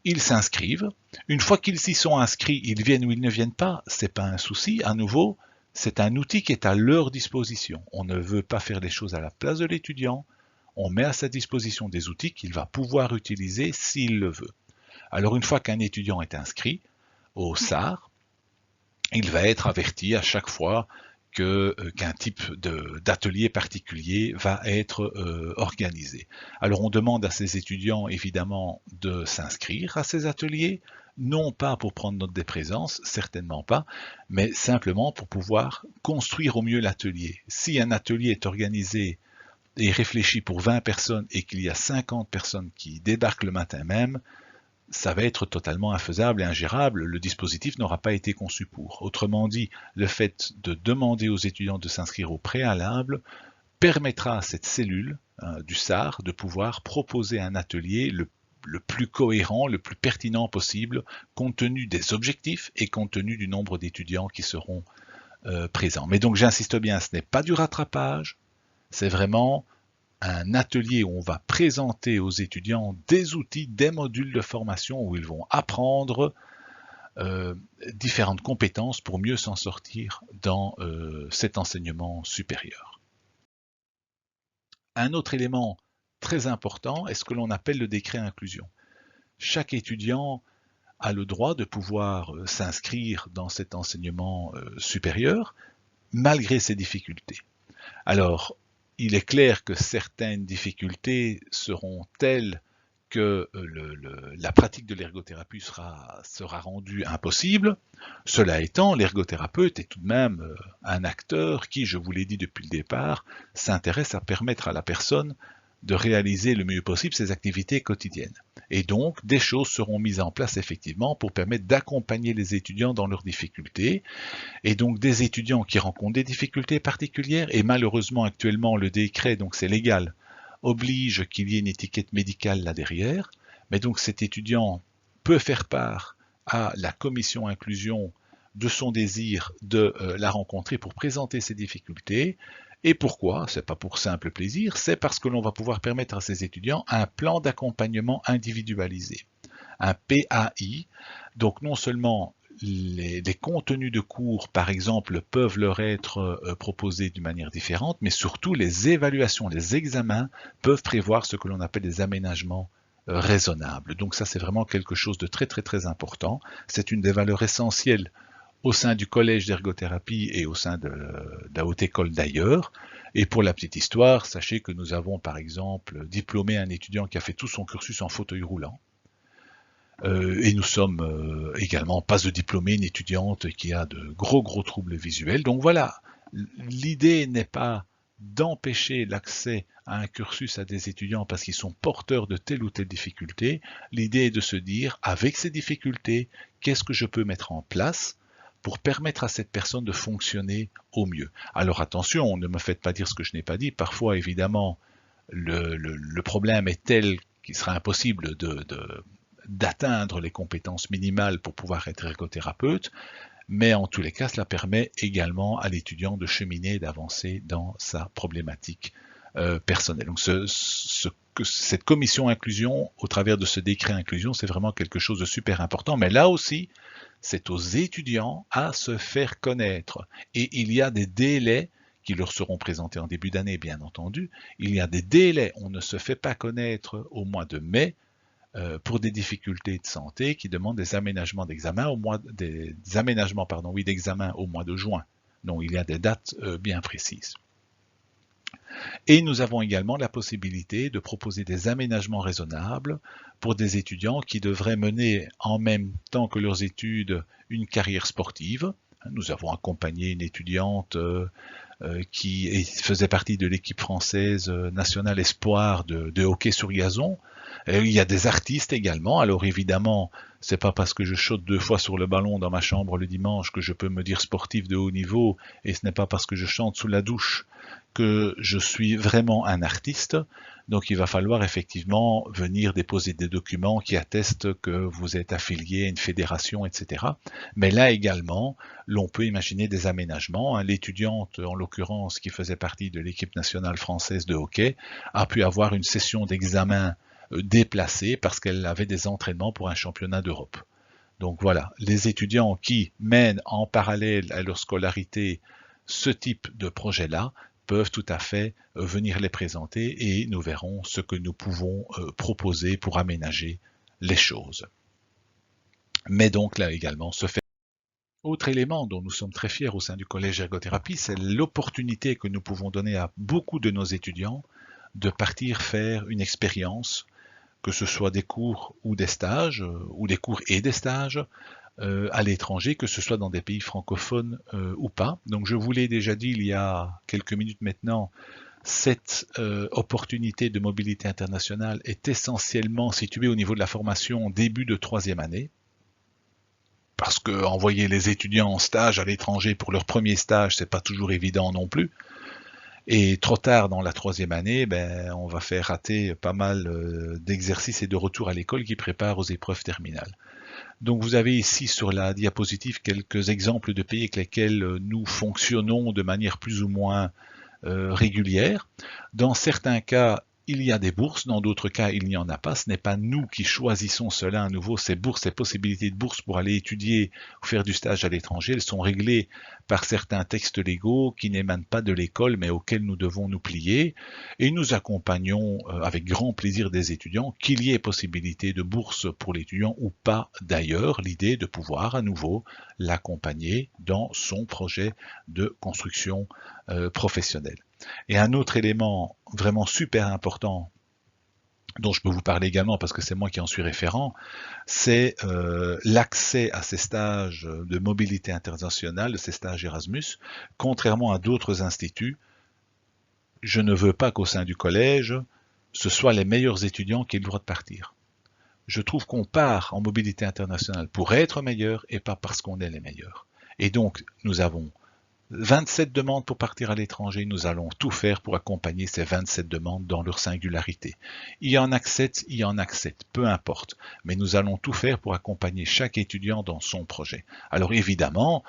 ils s'inscrivent. Une fois qu'ils s'y sont inscrits, ils viennent ou ils ne viennent pas, c'est pas un souci. À nouveau, c'est un outil qui est à leur disposition. On ne veut pas faire les choses à la place de l'étudiant, on met à sa disposition des outils qu'il va pouvoir utiliser s'il le veut. Alors une fois qu'un étudiant est inscrit au SAR, il va être averti à chaque fois qu'un type d'atelier particulier va être organisé. Alors on demande à ces étudiants évidemment de s'inscrire à ces ateliers, non pas pour prendre note des présences, certainement pas, mais simplement pour pouvoir construire au mieux l'atelier. Si un atelier est organisé et réfléchi pour 20 personnes et qu'il y a 50 personnes qui débarquent le matin même, ça va être totalement infaisable et ingérable, le dispositif n'aura pas été conçu pour. Autrement dit, le fait de demander aux étudiants de s'inscrire au préalable permettra à cette cellule du SAR de pouvoir proposer un atelier le plus cohérent, le plus pertinent possible, compte tenu des objectifs et compte tenu du nombre d'étudiants qui seront présents. Mais donc j'insiste bien, ce n'est pas du rattrapage, c'est vraiment un atelier où on va présenter aux étudiants des outils, des modules de formation où ils vont apprendre différentes compétences pour mieux s'en sortir dans cet enseignement supérieur. Un autre élément très important est ce que l'on appelle le décret inclusion. Chaque étudiant a le droit de pouvoir s'inscrire dans cet enseignement supérieur malgré ses difficultés. Alors, il est clair que certaines difficultés seront telles que la pratique de l'ergothérapie sera rendue impossible. Cela étant, l'ergothérapeute est tout de même un acteur qui, je vous l'ai dit depuis le départ, s'intéresse à permettre à la personne de réaliser le mieux possible ses activités quotidiennes. Et donc, des choses seront mises en place effectivement pour permettre d'accompagner les étudiants dans leurs difficultés. Et donc, des étudiants qui rencontrent des difficultés particulières, et malheureusement actuellement le décret, donc c'est légal, oblige qu'il y ait une étiquette médicale là derrière. Mais donc cet étudiant peut faire part à la commission inclusion de son désir de la rencontrer pour présenter ses difficultés. Et pourquoi? C'est pas pour simple plaisir, c'est parce que l'on va pouvoir permettre à ces étudiants un plan d'accompagnement individualisé, un PAI. Donc non seulement les contenus de cours, par exemple, peuvent leur être proposés d'une manière différente, mais surtout les évaluations, les examens peuvent prévoir ce que l'on appelle des aménagements raisonnables. Donc ça, c'est vraiment quelque chose de très très très important. C'est une des valeurs essentielles au sein du collège d'ergothérapie et au sein de la haute école d'ailleurs. Et pour la petite histoire, sachez que nous avons par exemple diplômé un étudiant qui a fait tout son cursus en fauteuil roulant. Et nous sommes également pas de diplômée une étudiante qui a de gros troubles visuels. Donc voilà, l'idée n'est pas d'empêcher l'accès à un cursus à des étudiants parce qu'ils sont porteurs de telle ou telle difficulté. L'idée est de se dire, avec ces difficultés, qu'est-ce que je peux mettre en place pour permettre à cette personne de fonctionner au mieux. Alors attention, ne me faites pas dire ce que je n'ai pas dit. Parfois, évidemment, le problème est tel qu'il sera impossible d'atteindre les compétences minimales pour pouvoir être ergothérapeute, mais en tous les cas, cela permet également à l'étudiant de cheminer et d'avancer dans sa problématique personnelle. Donc cette commission inclusion, au travers de ce décret inclusion, c'est vraiment quelque chose de super important, mais là aussi, c'est aux étudiants à se faire connaître. Et il y a des délais qui leur seront présentés en début d'année, bien entendu. Il y a des délais, on ne se fait pas connaître au mois de mai, pour des difficultés de santé qui demandent des aménagements d'examen d'examen au mois de juin. Donc il y a des dates bien précises. Et nous avons également la possibilité de proposer des aménagements raisonnables pour des étudiants qui devraient mener en même temps que leurs études une carrière sportive. Nous avons accompagné une étudiante qui faisait partie de l'équipe française nationale espoir de hockey sur gazon. Il y a des artistes également. Alors évidemment, c'est pas parce que je saute 2 fois sur le ballon dans ma chambre le dimanche que je peux me dire sportif de haut niveau, et ce n'est pas parce que je chante sous la douche que je suis vraiment un artiste. Donc il va falloir effectivement venir déposer des documents qui attestent que vous êtes affilié à une fédération, etc. Mais là également, l'on peut imaginer des aménagements. L'étudiante, en l'occurrence, qui faisait partie de l'équipe nationale française de hockey, a pu avoir une session d'examen déplacée parce qu'elle avait des entraînements pour un championnat d'Europe. Donc voilà, les étudiants qui mènent en parallèle à leur scolarité ce type de projet-là peuvent tout à fait venir les présenter et nous verrons ce que nous pouvons proposer pour aménager les choses. Mais donc là également se fait. Autre élément dont nous sommes très fiers au sein du Collège Ergothérapie, c'est l'opportunité que nous pouvons donner à beaucoup de nos étudiants de partir faire une expérience, que ce soit des cours ou des stages, ou des cours et des stages, à l'étranger, que ce soit dans des pays francophones ou pas. Donc je vous l'ai déjà dit il y a quelques minutes maintenant, cette opportunité de mobilité internationale est essentiellement située au niveau de la formation début de 3e année. Parce que envoyer les étudiants en stage à l'étranger pour leur premier stage, c'est pas toujours évident non plus. Et trop tard dans la 3e année, ben, on va faire rater pas mal d'exercices et de retours à l'école qui préparent aux épreuves terminales. Donc vous avez ici sur la diapositive quelques exemples de pays avec lesquels nous fonctionnons de manière plus ou moins régulière. Dans certains cas, il y a des bourses, dans d'autres cas, il n'y en a pas. Ce n'est pas nous qui choisissons cela à nouveau. Ces bourses, ces possibilités de bourse pour aller étudier ou faire du stage à l'étranger, elles sont réglées par certains textes légaux qui n'émanent pas de l'école, mais auxquels nous devons nous plier. Et nous accompagnons avec grand plaisir des étudiants, qu'il y ait possibilité de bourse pour l'étudiant ou pas d'ailleurs. L'idée de pouvoir à nouveau l'accompagner dans son projet de construction professionnelle. Et un autre élément vraiment super important dont je peux vous parler également parce que c'est moi qui en suis référent, c'est l'accès à ces stages de mobilité internationale, ces stages Erasmus. Contrairement à d'autres instituts, je ne veux pas qu'au sein du collège, ce soit les meilleurs étudiants qui aient le droit de partir. Je trouve qu'on part en mobilité internationale pour être meilleur et pas parce qu'on est les meilleurs. Et donc, nous avons 27 demandes pour partir à l'étranger, nous allons tout faire pour accompagner ces 27 demandes dans leur singularité. Il y en accepte, peu importe, mais nous allons tout faire pour accompagner chaque étudiant dans son projet. Alors évidemment,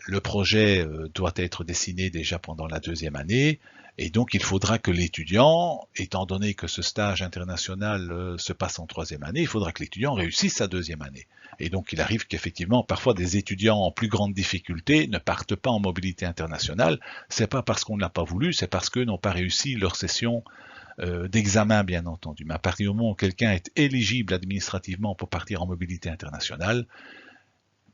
le projet doit être dessiné déjà pendant la 2e année, et donc il faudra que l'étudiant, étant donné que ce stage international se passe en 3e année, il faudra que l'étudiant réussisse sa 2e année. Et donc il arrive qu'effectivement, parfois des étudiants en plus grande difficulté ne partent pas en mobilité internationale. C'est pas parce qu'on ne l'a pas voulu, c'est parce qu'eux n'ont pas réussi leur session d'examen, bien entendu. Mais à partir du moment où quelqu'un est éligible administrativement pour partir en mobilité internationale,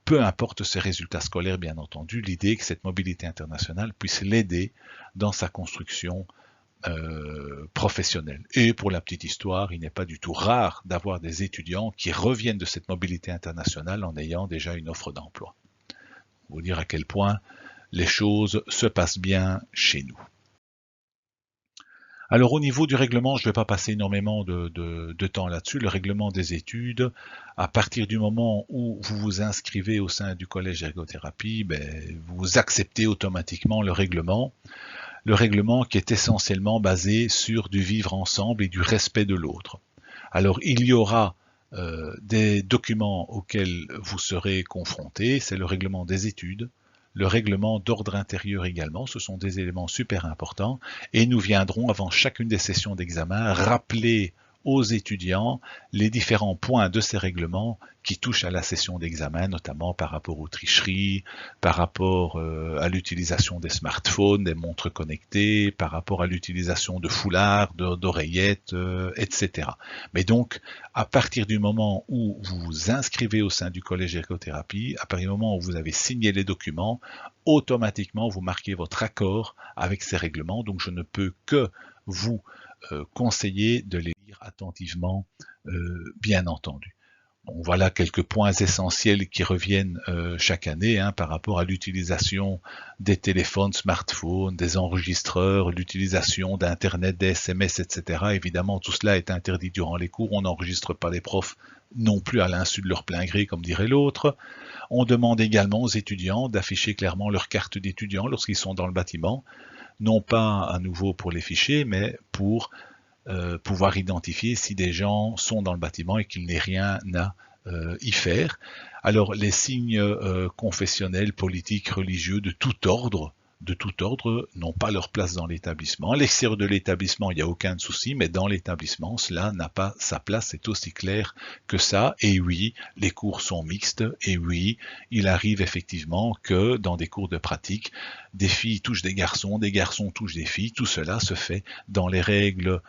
peu importe ses résultats scolaires, bien entendu, l'idée est que cette mobilité internationale puisse l'aider dans sa construction professionnelle. Et pour la petite histoire, il n'est pas du tout rare d'avoir des étudiants qui reviennent de cette mobilité internationale en ayant déjà une offre d'emploi. Vous dire à quel point les choses se passent bien chez nous. Alors au niveau du règlement, je ne vais pas passer énormément de temps là-dessus. Le règlement des études, à partir du moment où vous vous inscrivez au sein du collège Ergothérapie, ben, vous acceptez automatiquement le règlement. Le règlement qui est essentiellement basé sur du vivre ensemble et du respect de l'autre. Alors il y aura des documents auxquels vous serez confrontés, c'est le règlement des études, le règlement d'ordre intérieur également, ce sont des éléments super importants, et nous viendrons avant chacune des sessions d'examen rappeler aux étudiants les différents points de ces règlements qui touchent à la session d'examen, notamment par rapport aux tricheries, par rapport à l'utilisation des smartphones, des montres connectées, par rapport à l'utilisation de foulards, d'oreillettes, etc. Mais donc, à partir du moment où vous vous inscrivez au sein du collège Ergothérapie, à partir du moment où vous avez signé les documents, automatiquement vous marquez votre accord avec ces règlements. Donc je ne peux que vous conseiller de les lire attentivement, bien entendu. Bon, voilà quelques points essentiels qui reviennent chaque année par rapport à l'utilisation des téléphones, smartphones, des enregistreurs, l'utilisation d'Internet, des SMS, etc. Évidemment, tout cela est interdit durant les cours. On n'enregistre pas les profs non plus à l'insu de leur plein gré, comme dirait l'autre. On demande également aux étudiants d'afficher clairement leur carte d'étudiant lorsqu'ils sont dans le bâtiment, non pas à nouveau pour les fichiers, mais pour pouvoir identifier si des gens sont dans le bâtiment et qu'il n'est rien à y faire. Alors les signes confessionnels, politiques, religieux de tout ordre de tout ordre n'ont pas leur place dans l'établissement. À l'extérieur de l'établissement, il n'y a aucun souci, mais dans l'établissement, cela n'a pas sa place, c'est aussi clair que ça. Et oui, les cours sont mixtes, et oui, il arrive effectivement que dans des cours de pratique, des filles touchent des garçons touchent des filles, tout cela se fait dans les règles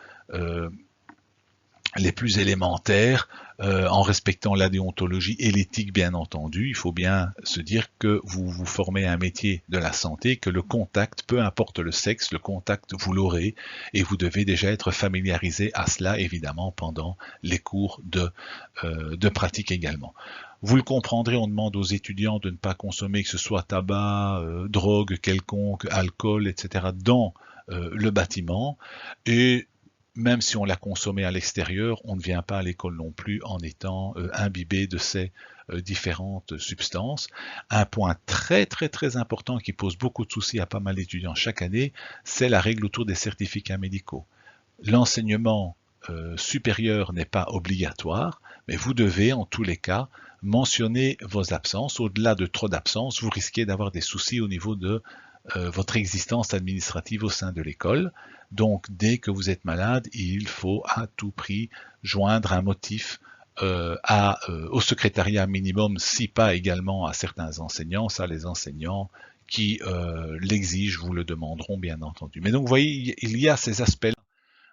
les plus élémentaires, en respectant la déontologie et l'éthique bien entendu. Il faut bien se dire que vous vous formez à un métier de la santé, que le contact, peu importe le sexe, le contact vous l'aurez et vous devez déjà être familiarisé à cela évidemment pendant les cours de pratique également. Vous le comprendrez, on demande aux étudiants de ne pas consommer que ce soit tabac, drogue quelconque, alcool, etc. dans le bâtiment, et même si on l'a consommé à l'extérieur, on ne vient pas à l'école non plus en étant imbibé de ces différentes substances. Un point très important qui pose beaucoup de soucis à pas mal d'étudiants chaque année, c'est la règle autour des certificats médicaux. L'enseignement supérieur n'est pas obligatoire, mais vous devez en tous les cas mentionner vos absences. Au-delà de trop d'absences, vous risquez d'avoir des soucis au niveau de votre existence administrative au sein de l'école. Donc, dès que vous êtes malade, il faut à tout prix joindre un motif au secrétariat minimum, si pas également à certains enseignants. Ça, les enseignants qui l'exigent vous le demanderont, bien entendu. Mais donc, vous voyez, il y a ces aspects-là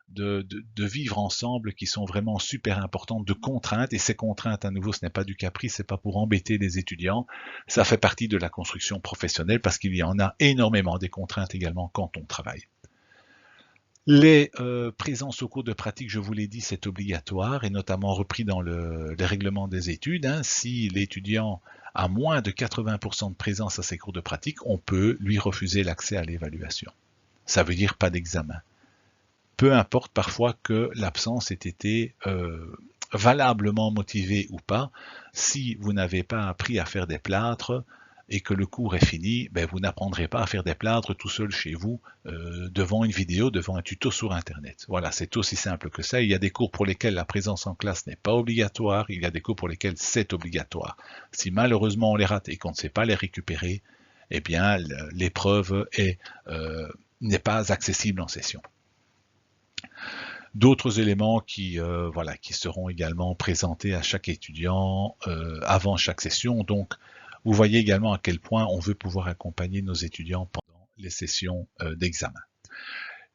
de vivre ensemble qui sont vraiment super importantes, de contraintes, et ces contraintes, à nouveau, ce n'est pas du caprice, c'est pas pour embêter les étudiants, ça fait partie de la construction professionnelle parce qu'il y en a énormément des contraintes également quand on travaille. Les présences au cours de pratique, je vous l'ai dit, c'est obligatoire et notamment repris dans les règlements des études. Si l'étudiant a moins de 80% de présence à ses cours de pratique, on peut lui refuser l'accès à l'évaluation. Ça veut dire pas d'examen. Peu importe parfois que l'absence ait été valablement motivée ou pas, si vous n'avez pas appris à faire des plâtres et que le cours est fini, vous n'apprendrez pas à faire des plâtres tout seul chez vous, devant une vidéo, devant un tuto sur Internet. Voilà, c'est aussi simple que ça. Il y a des cours pour lesquels la présence en classe n'est pas obligatoire, il y a des cours pour lesquels c'est obligatoire. Si malheureusement on les rate et qu'on ne sait pas les récupérer, eh bien l'épreuve n'est pas accessible en session. D'autres éléments qui seront également présentés à chaque étudiant avant chaque session. Donc, vous voyez également à quel point on veut pouvoir accompagner nos étudiants pendant les sessions d'examen.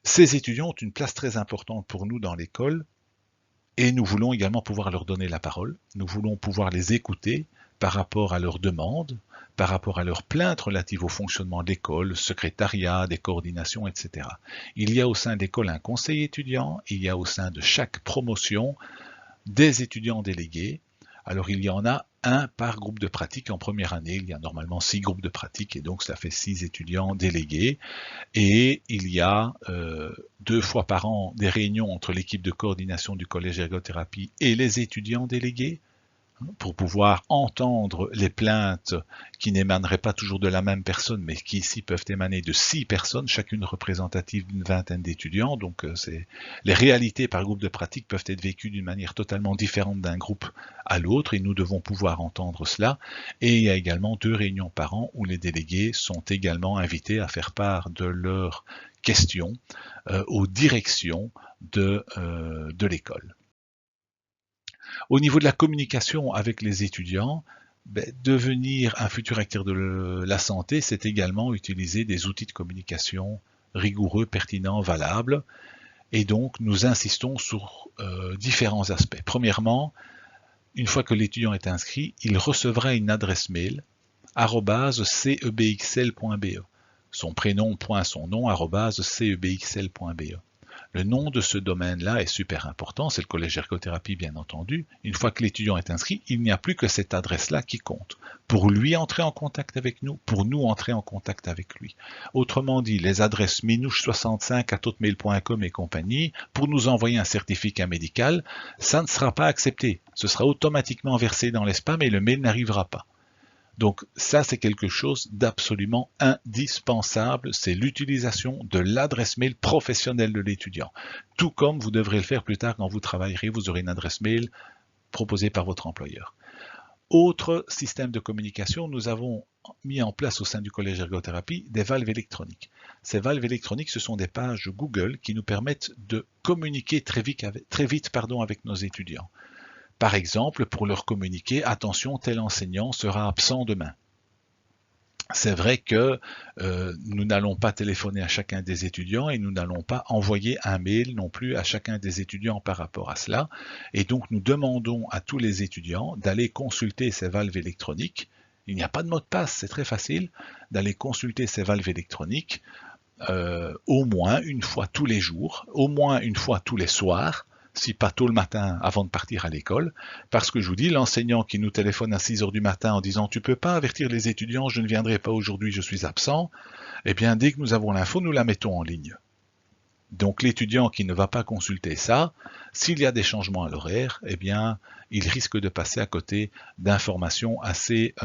Ces étudiants ont une place très importante pour nous dans l'école et nous voulons également pouvoir leur donner la parole. Nous voulons pouvoir les écouter par rapport à leurs demandes, par rapport à leurs plaintes relatives au fonctionnement de l'école, secrétariat, des coordinations, etc. Il y a au sein de l'école un conseil étudiant, il y a au sein de chaque promotion des étudiants délégués. Alors il y en a un par groupe de pratique. En première année, il y a normalement 6 groupes de pratique et donc ça fait 6 étudiants délégués. Et il y a 2 fois par an des réunions entre l'équipe de coordination du collège ergothérapie et les étudiants délégués, pour pouvoir entendre les plaintes qui n'émaneraient pas toujours de la même personne, mais qui ici peuvent émaner de 6 personnes, chacune représentative d'une vingtaine d'étudiants. Donc les réalités par groupe de pratique peuvent être vécues d'une manière totalement différente d'un groupe à l'autre, et nous devons pouvoir entendre cela. Et il y a également 2 réunions par an où les délégués sont également invités à faire part de leurs questions aux directions de l'école. Au niveau de la communication avec les étudiants, devenir un futur acteur de la santé, c'est également utiliser des outils de communication rigoureux, pertinents, valables. Et donc, nous insistons sur différents aspects. Premièrement, une fois que l'étudiant est inscrit, il recevra une adresse mail @cebxl.be. Son prénom, son nom, @cebxl.be. Le nom de ce domaine-là est super important, c'est le collège ergothérapie bien entendu. Une fois que l'étudiant est inscrit, il n'y a plus que cette adresse-là qui compte. Pour lui entrer en contact avec nous, pour nous entrer en contact avec lui. Autrement dit, les adresses minouche65@hotmail.com et compagnie, pour nous envoyer un certificat médical, ça ne sera pas accepté. Ce sera automatiquement versé dans les spams et le mail n'arrivera pas. Donc ça, c'est quelque chose d'absolument indispensable, c'est l'utilisation de l'adresse mail professionnelle de l'étudiant. Tout comme vous devrez le faire plus tard quand vous travaillerez, vous aurez une adresse mail proposée par votre employeur. Autre système de communication, nous avons mis en place au sein du collège d'ergothérapie des valves électroniques. Ces valves électroniques, ce sont des pages Google qui nous permettent de communiquer très vite avec nos étudiants. Par exemple, pour leur communiquer, attention, tel enseignant sera absent demain. C'est vrai que nous n'allons pas téléphoner à chacun des étudiants et nous n'allons pas envoyer un mail non plus à chacun des étudiants par rapport à cela. Et donc nous demandons à tous les étudiants d'aller consulter ces valves électroniques. Il n'y a pas de mot de passe, c'est très facile d'aller consulter ces valves électroniques au moins une fois tous les jours, au moins une fois tous les soirs, si pas tôt le matin avant de partir à l'école, parce que je vous dis, l'enseignant qui nous téléphone à 6 heures du matin en disant tu peux pas avertir les étudiants, je ne viendrai pas aujourd'hui, je suis absent, eh bien dès que nous avons l'info, nous la mettons en ligne. Donc l'étudiant qui ne va pas consulter ça, s'il y a des changements à l'horaire, eh bien il risque de passer à côté d'informations assez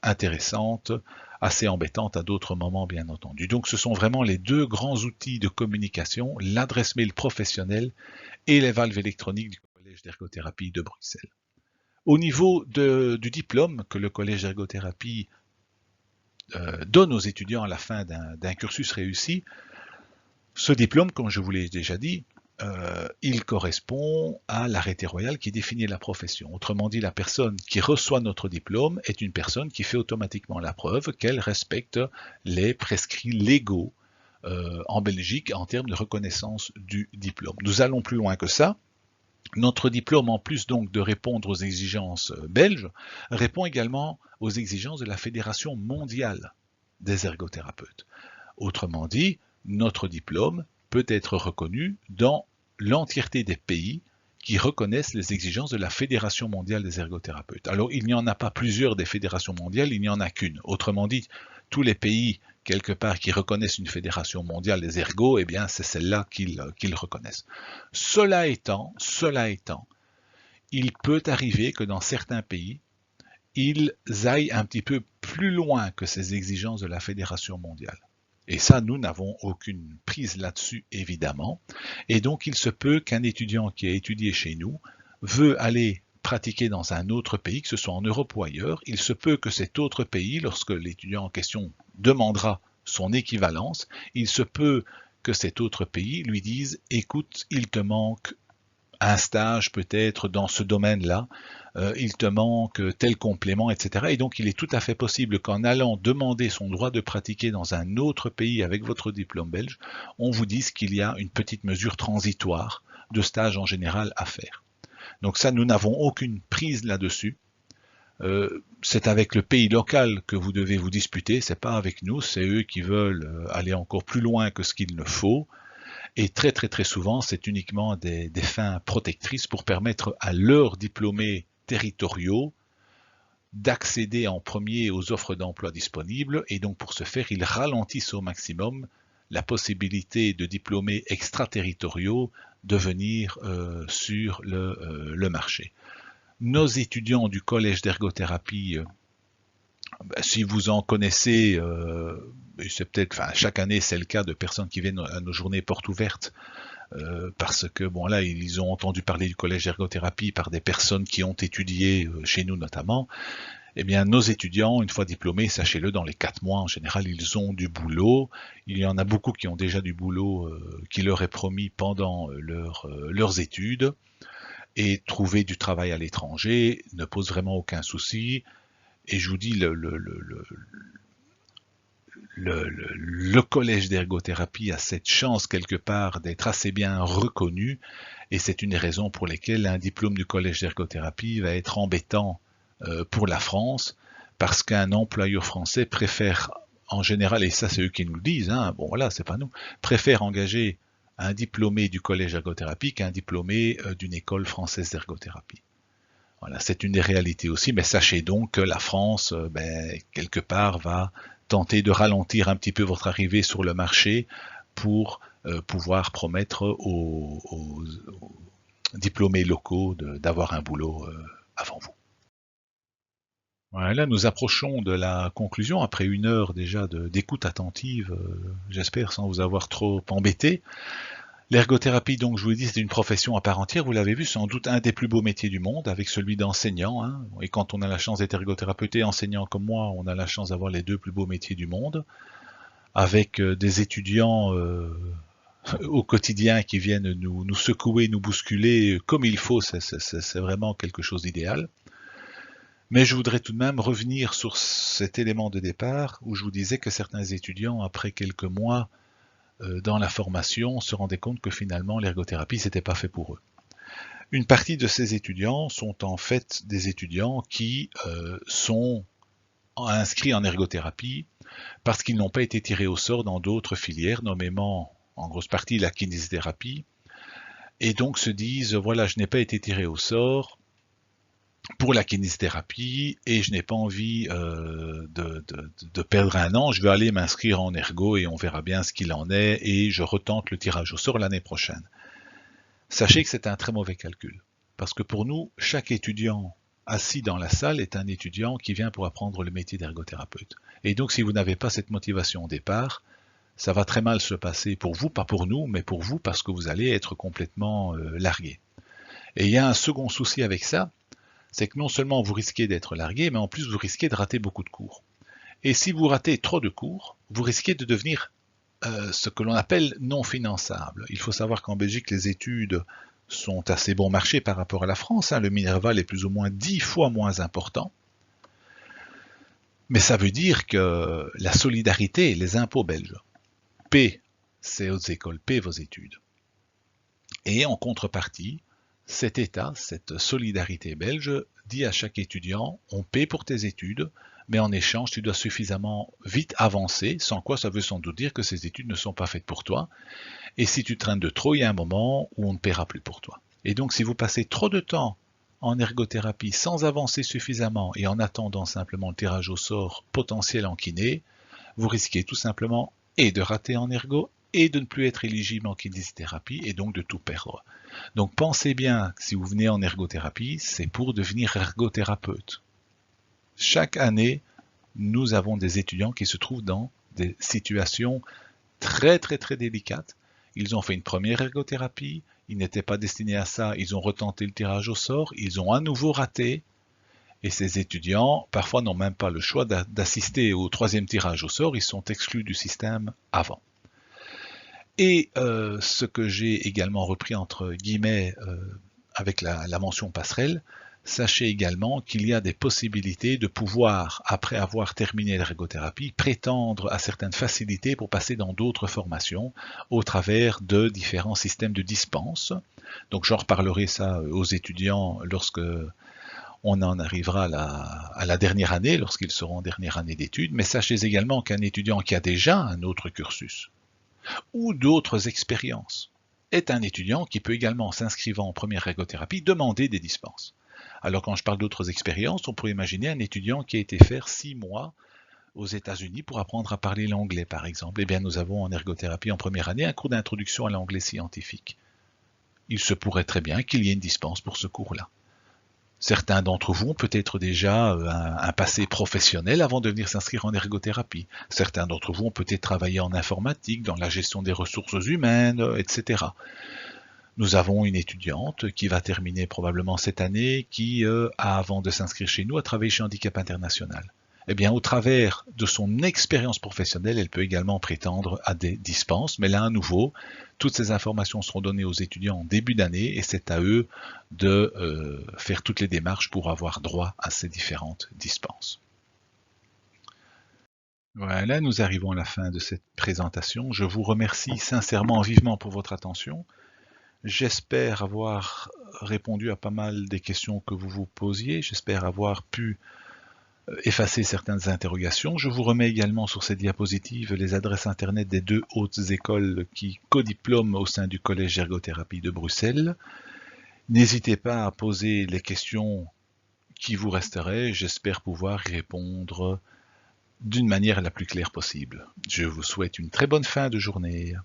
intéressantes, assez embêtantes à d'autres moments bien entendu. Donc ce sont vraiment les deux grands outils de communication, l'adresse mail professionnelle et les valves électroniques du Collège d'ergothérapie de Bruxelles. Au niveau du diplôme que le Collège d'ergothérapie donne aux étudiants à la fin d'un cursus réussi, ce diplôme, comme je vous l'ai déjà dit, il correspond à l'arrêté royal qui définit la profession. Autrement dit, la personne qui reçoit notre diplôme est une personne qui fait automatiquement la preuve qu'elle respecte les prescrits légaux en Belgique en termes de reconnaissance du diplôme. Nous allons plus loin que ça. Notre diplôme, en plus donc de répondre aux exigences belges, répond également aux exigences de la Fédération mondiale des ergothérapeutes. Autrement dit, notre diplôme peut être reconnu dans l'entièreté des pays qui reconnaissent les exigences de la Fédération mondiale des ergothérapeutes. Alors, il n'y en a pas plusieurs des fédérations mondiales, il n'y en a qu'une. Autrement dit, tous les pays, quelque part, qui reconnaissent une fédération mondiale des ergos, eh bien, c'est celle-là qu'ils reconnaissent. Cela étant, il peut arriver que dans certains pays, ils aillent un petit peu plus loin que ces exigences de la Fédération mondiale. Et ça, nous n'avons aucune prise là-dessus, évidemment. Et donc, il se peut qu'un étudiant qui a étudié chez nous veut aller pratiquer dans un autre pays, que ce soit en Europe ou ailleurs. Il se peut que cet autre pays, lorsque l'étudiant en question demandera son équivalence, il se peut que cet autre pays lui dise « Écoute, il te manque un stage peut-être dans ce domaine-là, il te manque tel complément, etc. » Et donc il est tout à fait possible qu'en allant demander son droit de pratiquer dans un autre pays avec votre diplôme belge, on vous dise qu'il y a une petite mesure transitoire de stage en général à faire. Donc ça, nous n'avons aucune prise là-dessus. C'est avec le pays local que vous devez vous disputer, c'est pas avec nous, c'est eux qui veulent aller encore plus loin que ce qu'il ne faut. Et très souvent, c'est uniquement des fins protectrices pour permettre à leurs diplômés territoriaux d'accéder en premier aux offres d'emploi disponibles. Et donc pour ce faire, ils ralentissent au maximum la possibilité de diplômés extraterritoriaux de venir sur le marché. Nos étudiants du collège d'ergothérapie, si vous en connaissez, c'est peut-être, enfin, chaque année c'est le cas de personnes qui viennent à nos journées portes ouvertes, parce que bon là ils ont entendu parler du collège d'ergothérapie par des personnes qui ont étudié chez nous notamment. Eh bien nos étudiants, une fois diplômés, sachez-le, dans les 4 mois en général ils ont du boulot. Il y en a beaucoup qui ont déjà du boulot qui leur est promis pendant leurs études. Et trouver du travail à l'étranger ne pose vraiment aucun souci. Et je vous dis, le collège d'ergothérapie a cette chance quelque part d'être assez bien reconnu, et c'est une des raisons pour lesquelles un diplôme du collège d'ergothérapie va être embêtant pour la France, parce qu'un employeur français préfère en général, et ça c'est eux qui nous le disent, hein, bon voilà, c'est pas nous, préfère engager un diplômé du collège d'ergothérapie qu'un diplômé d'une école française d'ergothérapie. Voilà, c'est une des réalités aussi, mais sachez donc que la France, quelque part, va tenter de ralentir un petit peu votre arrivée sur le marché pour pouvoir promettre aux diplômés locaux d'avoir un boulot avant vous. Voilà, nous approchons de la conclusion après 1 heure déjà d'écoute attentive, j'espère sans vous avoir trop embêté. L'ergothérapie, donc, je vous l'ai dit, c'est une profession à part entière. Vous l'avez vu, c'est sans doute un des plus beaux métiers du monde, avec celui d'enseignant, hein. Et quand on a la chance d'être ergothérapeute et enseignant comme moi, on a la chance d'avoir les deux plus beaux métiers du monde, avec des étudiants au quotidien qui viennent nous secouer, nous bousculer comme il faut. C'est vraiment quelque chose d'idéal. Mais je voudrais tout de même revenir sur cet élément de départ où je vous disais que certains étudiants, après quelques mois dans la formation, se rendaient compte que finalement l'ergothérapie c'était pas fait pour eux. Une partie de ces étudiants sont en fait des étudiants qui sont inscrits en ergothérapie parce qu'ils n'ont pas été tirés au sort dans d'autres filières, nommément en grosse partie la kinésithérapie, et donc se disent voilà, je n'ai pas été tiré au sort pour la kinésithérapie et je n'ai pas envie de perdre un an, je vais aller m'inscrire en ergo et on verra bien ce qu'il en est et je retente le tirage au sort l'année prochaine. Sachez que c'est un très mauvais calcul, parce que pour nous, chaque étudiant assis dans la salle est un étudiant qui vient pour apprendre le métier d'ergothérapeute. Et donc si vous n'avez pas cette motivation au départ, ça va très mal se passer pour vous, pas pour nous, mais pour vous, parce que vous allez être complètement largué. Et il y a un second souci avec ça, c'est que non seulement vous risquez d'être largué, mais en plus vous risquez de rater beaucoup de cours. Et si vous ratez trop de cours, vous risquez de devenir ce que l'on appelle non finançable. Il faut savoir qu'en Belgique, les études sont assez bon marché par rapport à la France, hein. Le Minerval est plus ou moins 10 fois moins important. Mais ça veut dire que la solidarité, les impôts belges, paient ces hautes écoles, paient vos études. Et en contrepartie, cet État, cette solidarité belge, dit à chaque étudiant, on paie pour tes études, mais en échange, tu dois suffisamment vite avancer, sans quoi ça veut sans doute dire que ces études ne sont pas faites pour toi. Et si tu traînes de trop, il y a un moment où on ne paiera plus pour toi. Et donc, si vous passez trop de temps en ergothérapie sans avancer suffisamment et en attendant simplement le tirage au sort potentiel en kiné, vous risquez tout simplement et de rater en ergo et de ne plus être éligible en kinésithérapie et donc de tout perdre. Donc pensez bien que si vous venez en ergothérapie, c'est pour devenir ergothérapeute. Chaque année, nous avons des étudiants qui se trouvent dans des situations très délicates. Ils ont fait une première ergothérapie, ils n'étaient pas destinés à ça, ils ont retenté le tirage au sort, ils ont à nouveau raté, et ces étudiants, parfois, n'ont même pas le choix d'assister au troisième tirage au sort, ils sont exclus du système avant. Et ce que j'ai également repris entre guillemets avec la mention passerelle, sachez également qu'il y a des possibilités de pouvoir, après avoir terminé l'ergothérapie, prétendre à certaines facilités pour passer dans d'autres formations au travers de différents systèmes de dispense. Donc j'en reparlerai ça aux étudiants lorsque on en arrivera à la dernière année, lorsqu'ils seront en dernière année d'études, mais sachez également qu'un étudiant qui a déjà un autre cursus ou d'autres expériences est un étudiant qui peut également, s'inscrivant en première ergothérapie, demander des dispenses. Alors quand je parle d'autres expériences, on pourrait imaginer un étudiant qui a été faire 6 mois aux États-Unis pour apprendre à parler l'anglais, par exemple. Eh bien, nous avons en ergothérapie en première année un cours d'introduction à l'anglais scientifique. Il se pourrait très bien qu'il y ait une dispense pour ce cours-là. Certains d'entre vous ont peut-être déjà un passé professionnel avant de venir s'inscrire en ergothérapie. Certains d'entre vous ont peut-être travaillé en informatique, dans la gestion des ressources humaines, etc. Nous avons une étudiante qui va terminer probablement cette année, qui, avant de s'inscrire chez nous, a travaillé chez Handicap International. Eh bien, au travers de son expérience professionnelle, elle peut également prétendre à des dispenses. Mais là, à nouveau, toutes ces informations seront données aux étudiants en début d'année et c'est à eux de faire toutes les démarches pour avoir droit à ces différentes dispenses. Voilà, nous arrivons à la fin de cette présentation. Je vous remercie sincèrement, vivement pour votre attention. J'espère avoir répondu à pas mal des questions que vous vous posiez. J'espère avoir pu effacer certaines interrogations. Je vous remets également sur cette diapositive les adresses internet des 2 hautes écoles qui codiplôment au sein du Collège d'ergothérapie de Bruxelles. N'hésitez pas à poser les questions qui vous resteraient. J'espère pouvoir y répondre d'une manière la plus claire possible. Je vous souhaite une très bonne fin de journée.